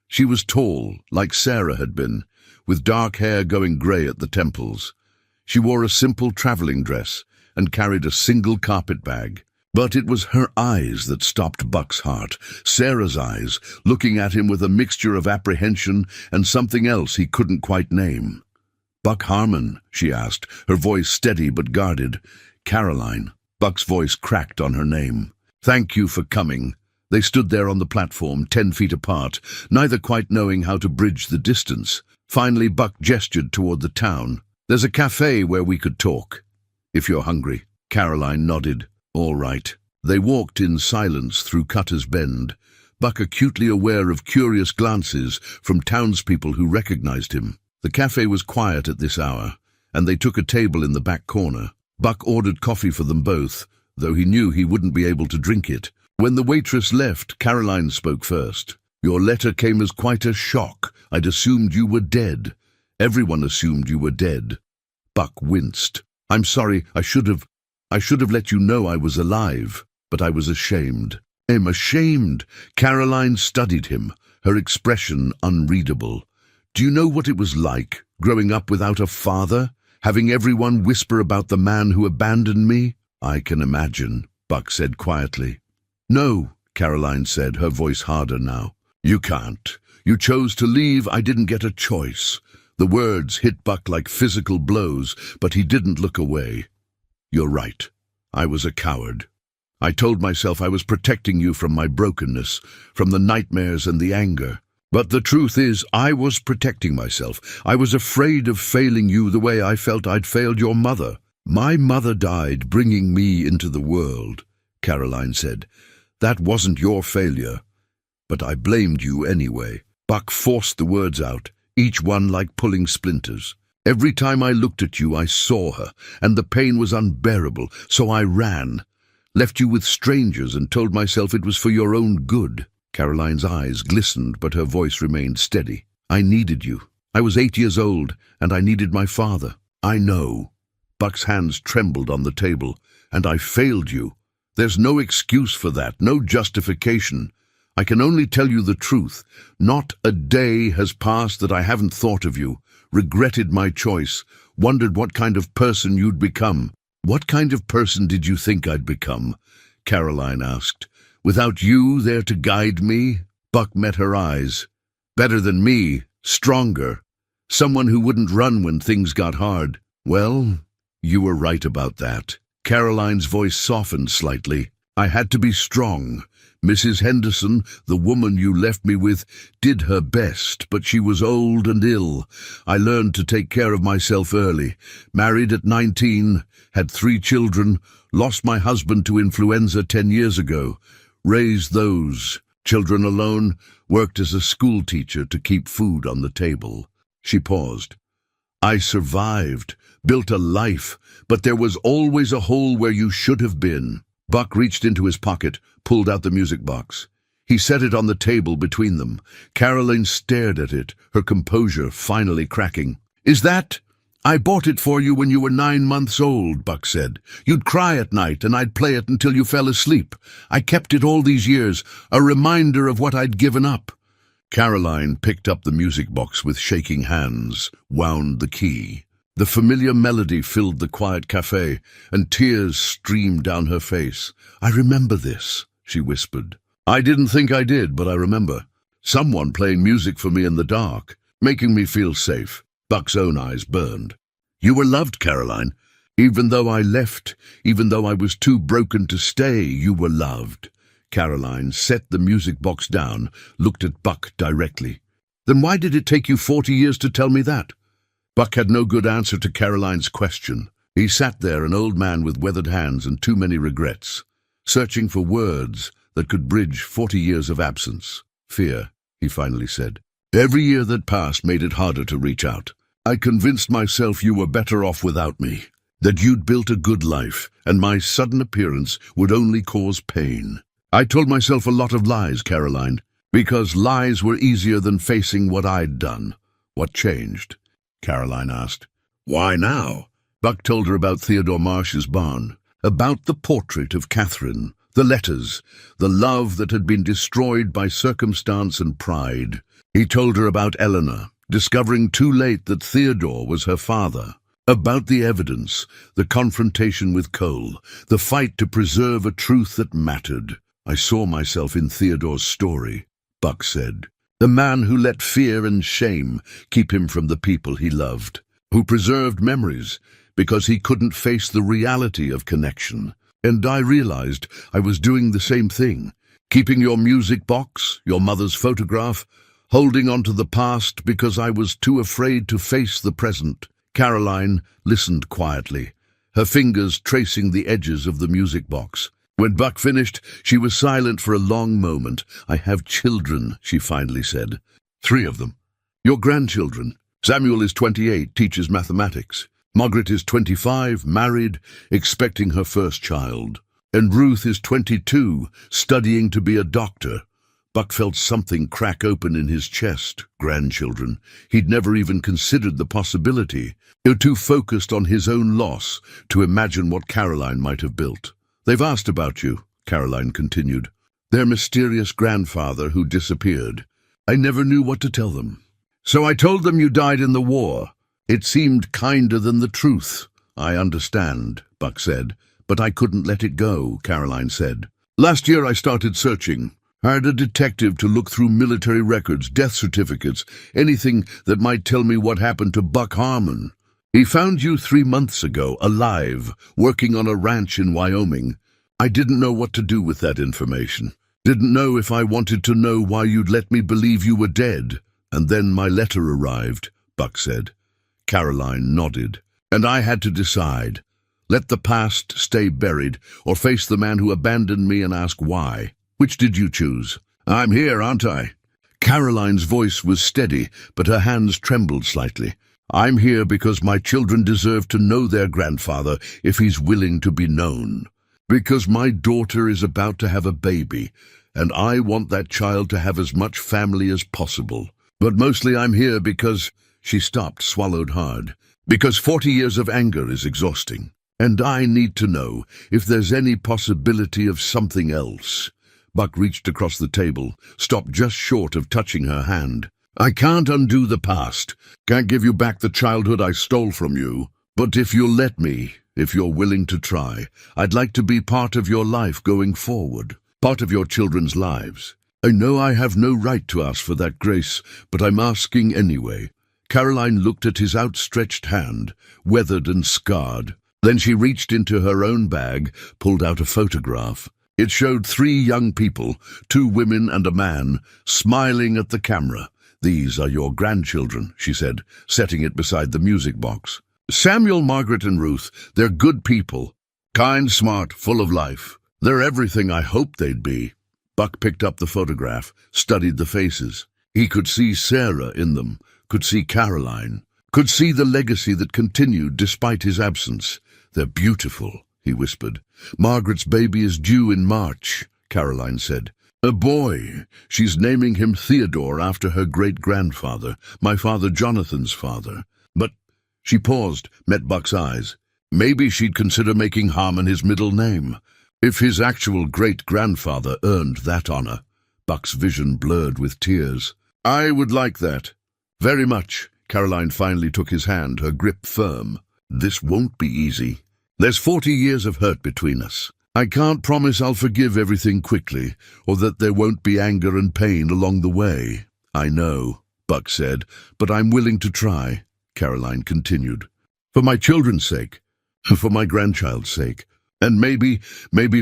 She was tall, like Sarah had been, with dark hair going grey at the temples. She wore a simple traveling dress and carried a single carpet bag. But it was her eyes that stopped Buck's heart, Sarah's eyes, looking at him with a mixture of apprehension and something else he couldn't quite name. "Buck Harmon?" she asked, her voice steady but guarded. "Caroline." Buck's voice cracked on her name. "Thank you for coming." They stood there on the platform, 10 feet apart, neither quite knowing how to bridge the distance. Finally, Buck gestured toward the town. "There's a cafe where we could talk, if you're hungry." Caroline nodded. "All right." They walked in silence through Cutter's Bend, Buck acutely aware of curious glances from townspeople who recognized him. The cafe was quiet at this hour, and they took a table in the back corner. Buck ordered coffee for them both, though he knew he wouldn't be able to drink it. When the waitress left, Caroline spoke first. "Your letter came as quite a shock. I'd assumed you were dead. Everyone assumed you were dead." Buck winced. "I'm sorry, I should have let you know I was alive, but I was ashamed." "I'm ashamed." Caroline studied him, her expression unreadable. "Do you know what it was like, growing up without a father? Having everyone whisper about the man who abandoned me?" "I can imagine," Buck said quietly. "No," Caroline said, her voice harder now. "You can't. You chose to leave. I didn't get a choice." The words hit Buck like physical blows, but he didn't look away. "You're right. I was a coward. I told myself I was protecting you from my brokenness, from the nightmares and the anger. But the truth is, I was protecting myself. I was afraid of failing you the way I felt I'd failed your mother. My mother died bringing me into the world," Caroline said. "That wasn't your failure, but I blamed you anyway." Buck forced the words out, each one like pulling splinters. "Every time I looked at you, I saw her, and the pain was unbearable, so I ran. Left you with strangers and told myself it was for your own good." Caroline's eyes glistened, but her voice remained steady. "I needed you. I was 8 years old, and I needed my father." "I know." Buck's hands trembled on the table. "And I failed you. There's no excuse for that, no justification. I can only tell you the truth. Not a day has passed that I haven't thought of you, regretted my choice, wondered what kind of person you'd become." "What kind of person did you think I'd become?" Caroline asked. "Without you there to guide me?" Buck met her eyes. "Better than me, stronger. Someone who wouldn't run when things got hard." "Well, you were right about that." Caroline's voice softened slightly. "I had to be strong. Mrs. Henderson, the woman you left me with, did her best, but she was old and ill. I learned to take care of myself early. Married at 19, had 3 children, lost my husband to influenza 10 years ago. Raised those children alone, worked as a school teacher to keep food on the table." She paused. "I survived, built a life, but there was always a hole where you should have been." Buck reached into his pocket, pulled out the music box. He set it on the table between them. Caroline stared at it, her composure finally cracking. "Is that—" "I bought it for you when you were 9 months old," Buck said. "You'd cry at night, and I'd play it until you fell asleep. I kept it all these years, a reminder of what I'd given up." Caroline picked up the music box with shaking hands, wound the key. The familiar melody filled the quiet cafe, and tears streamed down her face. "I remember this," she whispered. "I didn't think I did, but I remember. Someone playing music for me in the dark, making me feel safe." Buck's own eyes burned. "You were loved, Caroline. Even though I left, even though I was too broken to stay, you were loved." Caroline set the music box down, looked at Buck directly. "Then why did it take you 40 years to tell me that?" Buck had no good answer to Caroline's question. He sat there, an old man with weathered hands and too many regrets. searching for words that could bridge 40 years of absence. Fear, he finally said. Every year that passed made it harder to reach out. I convinced myself you were better off without me, that you'd built a good life, and my sudden appearance would only cause pain. I told myself a lot of lies, Caroline, because lies were easier than facing what I'd done. What changed? Caroline asked. Why now? Buck told her about Theodore Marsh's barn, about the portrait of Catherine, the letters, the love that had been destroyed by circumstance and pride. He told her about Eleanor, discovering too late that Theodore was her father, about the evidence, the confrontation with Cole, the fight to preserve a truth that mattered. I saw myself in Theodore's story, Buck said. The man who let fear and shame keep him from the people he loved, who preserved memories because he couldn't face the reality of connection. And I realized I was doing the same thing, keeping your music box, your mother's photograph, holding on to the past because I was too afraid to face the present. Caroline listened quietly, her fingers tracing the edges of the music box. When Buck finished, she was silent for a long moment. I have children, she finally said. 3 of them. Your grandchildren. Samuel is 28, teaches mathematics. Margaret is 25, married, expecting her first child. And Ruth is 22, studying to be a doctor. Buck felt something crack open in his chest. Grandchildren. He'd never even considered the possibility. He was too focused on his own loss to imagine what Caroline might have built. They've asked about you, Caroline continued. Their mysterious grandfather who disappeared. I never knew what to tell them. So I told them you died in the war. It seemed kinder than the truth. I understand, Buck said, but I couldn't let it go, Caroline said. Last year I started searching. Hired a detective to look through military records, death certificates, anything that might tell me what happened to Buck Harmon. He found you 3 months ago, alive, working on a ranch in Wyoming. I didn't know what to do with that information. Didn't know if I wanted to know why you'd let me believe you were dead. And then my letter arrived, Buck said. Caroline nodded. And I had to decide. Let the past stay buried, or face the man who abandoned me and ask why. Which did you choose? I'm here, aren't I? Caroline's voice was steady, but her hands trembled slightly. I'm here because my children deserve to know their grandfather if he's willing to be known. Because my daughter is about to have a baby, and I want that child to have as much family as possible. But mostly I'm here because... She stopped, swallowed hard. Because 40 years of anger is exhausting. And I need to know if there's any possibility of something else. Buck reached across the table, stopped just short of touching her hand. I can't undo the past. Can't give you back the childhood I stole from you. But if you'll let me, if you're willing to try, I'd like to be part of your life going forward. Part of your children's lives. I know I have no right to ask for that grace, but I'm asking anyway. Caroline looked at his outstretched hand, weathered and scarred. Then she reached into her own bag, pulled out a photograph. It showed 3 young people, 2 women and a man, smiling at the camera. These are your grandchildren, she said, setting it beside the music box. Samuel, Margaret, and Ruth, they're good people. Kind, smart, full of life. They're everything I hoped they'd be. Buck picked up the photograph, studied the faces. He could see Sarah in them, could see Caroline, could see the legacy that continued despite his absence. They're beautiful, he whispered. Margaret's baby is due in March, Caroline said. A boy. She's naming him Theodore after her great-grandfather, my father Jonathan's father. But she paused, met Buck's eyes. Maybe she'd consider making Harmon his middle name, if his actual great-grandfather earned that honor. Buck's vision blurred with tears. I would like that. Very much. Caroline finally took his hand, her grip firm. This won't be easy. There's 40 years of hurt between us. I can't promise I'll forgive everything quickly, or that there won't be anger and pain along the way. I know, Buck said, but I'm willing to try, Caroline continued. For my children's sake, for my grandchild's sake, and maybe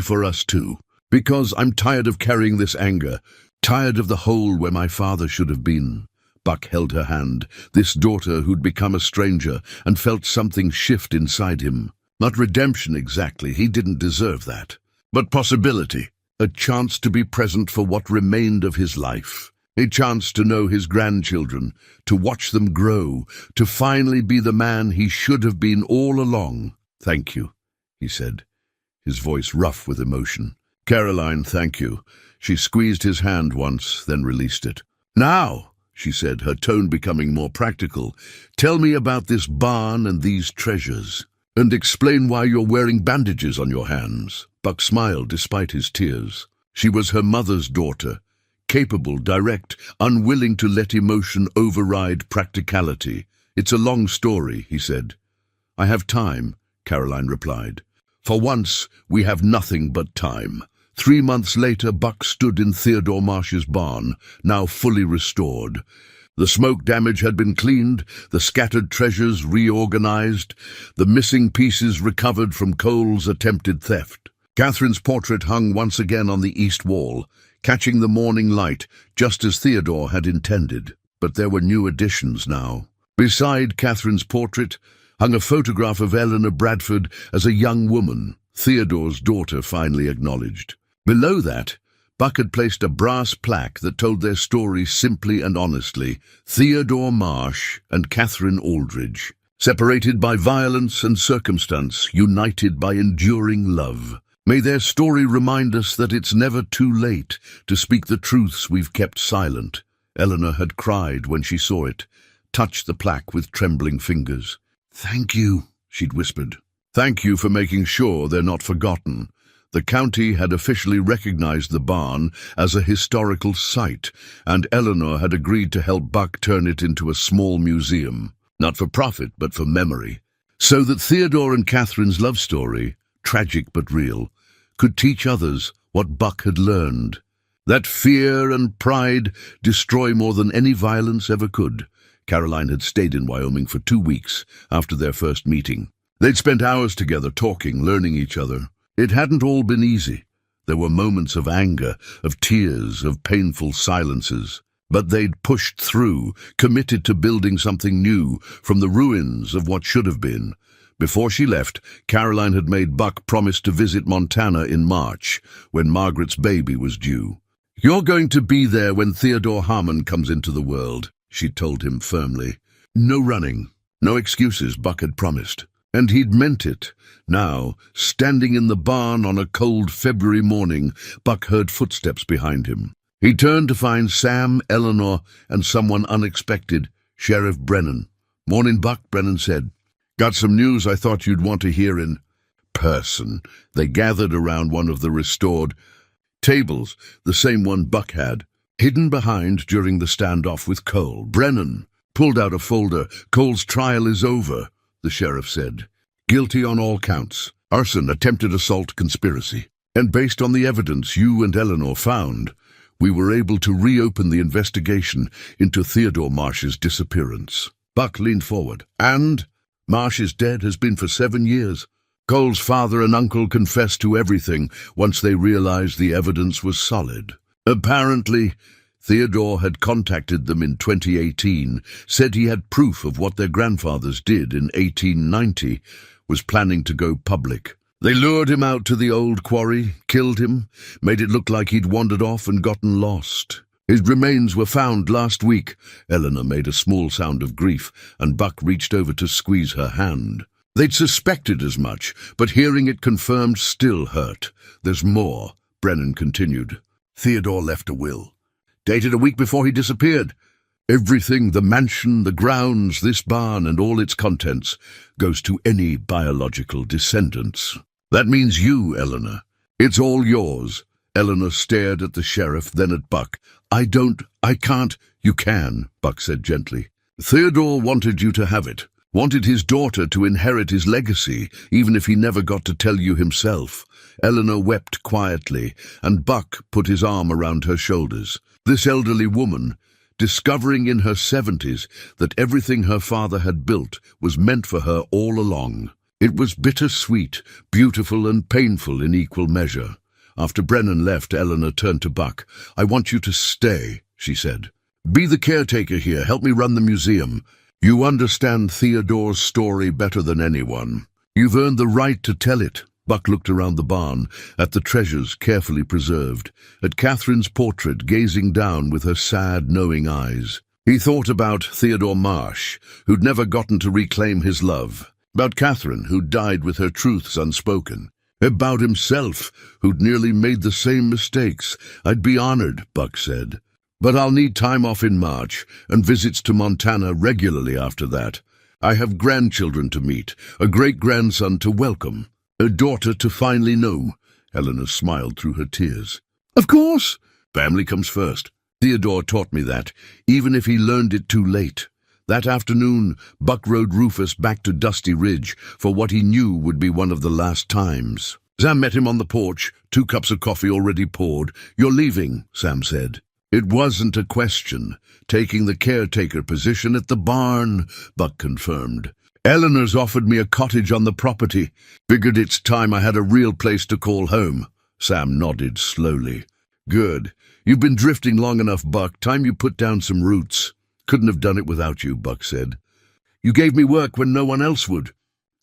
for us too. Because I'm tired of carrying this anger, tired of the hole where my father should have been. Buck held her hand, this daughter who'd become a stranger, and felt something shift inside him. Not redemption exactly, he didn't deserve that. but possibility. A chance to be present for what remained of his life. A chance to know his grandchildren, to watch them grow, to finally be the man he should have been all along. "Thank you," he said, his voice rough with emotion. "Caroline, thank you." She squeezed his hand once, then released it. "Now," she said, her tone becoming more practical, "tell me about this barn and these treasures, and explain why you're wearing bandages on your hands." Buck smiled despite his tears. She was her mother's daughter, capable, direct, unwilling to let emotion override practicality. "It's a long story," he said. "I have time," Caroline replied. "For once, we have nothing but time." 3 months later, Buck stood in Theodore Marsh's barn, now fully restored. The smoke damage had been cleaned, the scattered treasures reorganized, the missing pieces recovered from Cole's attempted theft. Catherine's portrait hung once again on the east wall, catching the morning light, just as Theodore had intended. But there were new additions now. Beside Catherine's portrait hung a photograph of Eleanor Bradford as a young woman, Theodore's daughter finally acknowledged. Below that, Buck had placed a brass plaque that told their story simply and honestly: Theodore Marsh and Catherine Aldridge, separated by violence and circumstance, united by enduring love. May their story remind us that it's never too late to speak the truths we've kept silent. Eleanor had cried when she saw it, touched the plaque with trembling fingers. "Thank you," she'd whispered. "Thank you for making sure they're not forgotten." The county had officially recognized the barn as a historical site, and Eleanor had agreed to help Buck turn it into a small museum, not for profit but for memory, so that Theodore and Catherine's love story, tragic but real, could teach others what Buck had learned, that fear and pride destroy more than any violence ever could. Caroline had stayed in Wyoming for 2 weeks after their first meeting. They'd spent hours together talking, learning each other. It hadn't all been easy. There were moments of anger, of tears, of painful silences. But they'd pushed through, committed to building something new from the ruins of what should have been. Before she left, Caroline had made Buck promise to visit Montana in March, when Margaret's baby was due. "You're going to be there when Theodore Harmon comes into the world," she told him firmly. "No running, no excuses," Buck had promised. And he'd meant it. Now, standing in the barn on a cold February morning, Buck heard footsteps behind him. He turned to find Sam, Eleanor, and someone unexpected, Sheriff Brennan. "Morning, Buck," Brennan said. "Got some news I thought you'd want to hear in person." They gathered around one of the restored tables, the same one Buck had, hidden behind during the standoff with Cole. Brennan pulled out a folder. "Cole's trial is over," the sheriff said. "Guilty on all counts: arson, attempted assault, conspiracy. And based on the evidence you and Eleanor found, we were able to reopen the investigation into Theodore Marsh's disappearance." Buck leaned forward. "And Marsh is dead, has been for 7 years. Cole's father and uncle confessed to everything once they realized the evidence was solid. Apparently, Theodore had contacted them in 2018, said he had proof of what their grandfathers did in 1890, was planning to go public. They lured him out to the old quarry, killed him, made it look like he'd wandered off and gotten lost. His remains were found last week." Eleanor made a small sound of grief, and Buck reached over to squeeze her hand. They'd suspected as much, but hearing it confirmed still hurt. "There's more," Brennan continued. "Theodore left a will, dated a week before he disappeared. Everything, the mansion, the grounds, this barn, and all its contents, goes to any biological descendants. That means you, Eleanor. It's all yours." Eleanor stared at the sheriff, then at Buck. I can't." "You can," Buck said gently. "Theodore wanted you to have it, wanted his daughter to inherit his legacy, even if he never got to tell you himself." Eleanor wept quietly, and Buck put his arm around her shoulders. This elderly woman, discovering in her 70s that everything her father had built was meant for her all along. It was bittersweet, beautiful and painful in equal measure. After Brennan left, Eleanor turned to Buck. "I want you to stay," she said. "Be the caretaker here, help me run the museum. You understand Theodore's story better than anyone. You've earned the right to tell it. Buck looked around the barn, at the treasures carefully preserved, at Catherine's portrait gazing down with her sad, knowing eyes. He thought about Theodore Marsh, who'd never gotten to reclaim his love, about Catherine, who'd died with her truths unspoken, about himself, who'd nearly made the same mistakes. "I'd be honored," Buck said, "but I'll need time off in March and visits to Montana regularly after that. I have grandchildren to meet, a great-grandson to welcome, a daughter to finally know." Eleanor smiled through her tears. "Of course. Family comes first. Theodore taught me that, even if he learned it too late." That afternoon, Buck rode Rufus back to Dusty Ridge for what he knew would be one of the last times. Sam met him on the porch, 2 cups of coffee already poured. "You're leaving," Sam said. "It wasn't a question. Taking the caretaker position at the barn," Buck confirmed. "Eleanor's offered me a cottage on the property. Figured it's time I had a real place to call home." Sam nodded slowly. "Good. You've been drifting long enough, Buck. Time you put down some roots." "Couldn't have done it without you," Buck said. "You gave me work when no one else would.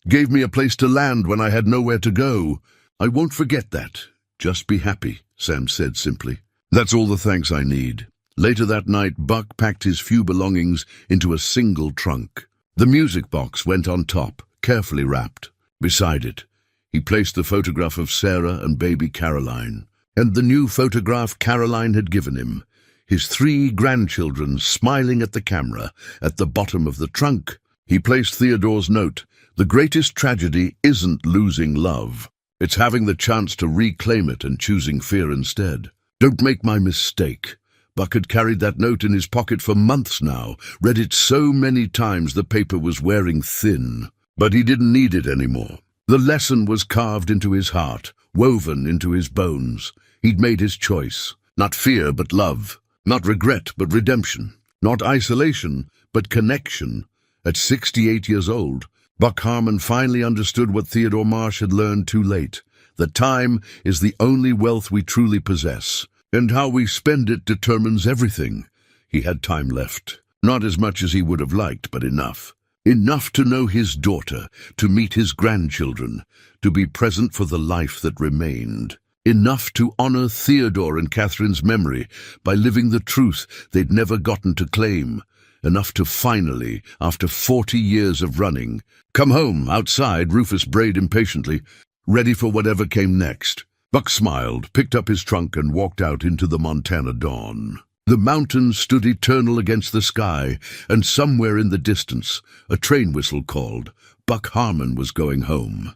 Gave me a place to land when I had nowhere to go. I won't forget that. Just be happy," Sam said simply. "That's all the thanks I need." Later that night, Buck packed his few belongings into a single trunk. The music box went on top, carefully wrapped. Beside it, he placed the photograph of Sarah and baby Caroline, and the new photograph Caroline had given him, his 3 grandchildren smiling at the camera at the bottom of the trunk. He placed Theodore's note, "The greatest tragedy isn't losing love. It's having the chance to reclaim it and choosing fear instead. Don't make my mistake." Buck had carried that note in his pocket for months now, read it so many times the paper was wearing thin. But he didn't need it anymore. The lesson was carved into his heart, woven into his bones. He'd made his choice. Not fear, but love. Not regret, but redemption. Not isolation, but connection. At 68 years old, Buck Harmon finally understood what Theodore Marsh had learned too late, that time is the only wealth we truly possess, and how we spend it determines everything. He had time left. Not as much as he would have liked, but enough. Enough to know his daughter, to meet his grandchildren, to be present for the life that remained. Enough to honor Theodore and Catherine's memory by living the truth they'd never gotten to claim. Enough to finally, after 40 years of running, come home. Outside, Rufus brayed impatiently, ready for whatever came next. Buck smiled, picked up his trunk, and walked out into the Montana dawn. The mountains stood eternal against the sky, and somewhere in the distance, a train whistle called. Buck Harmon was going home.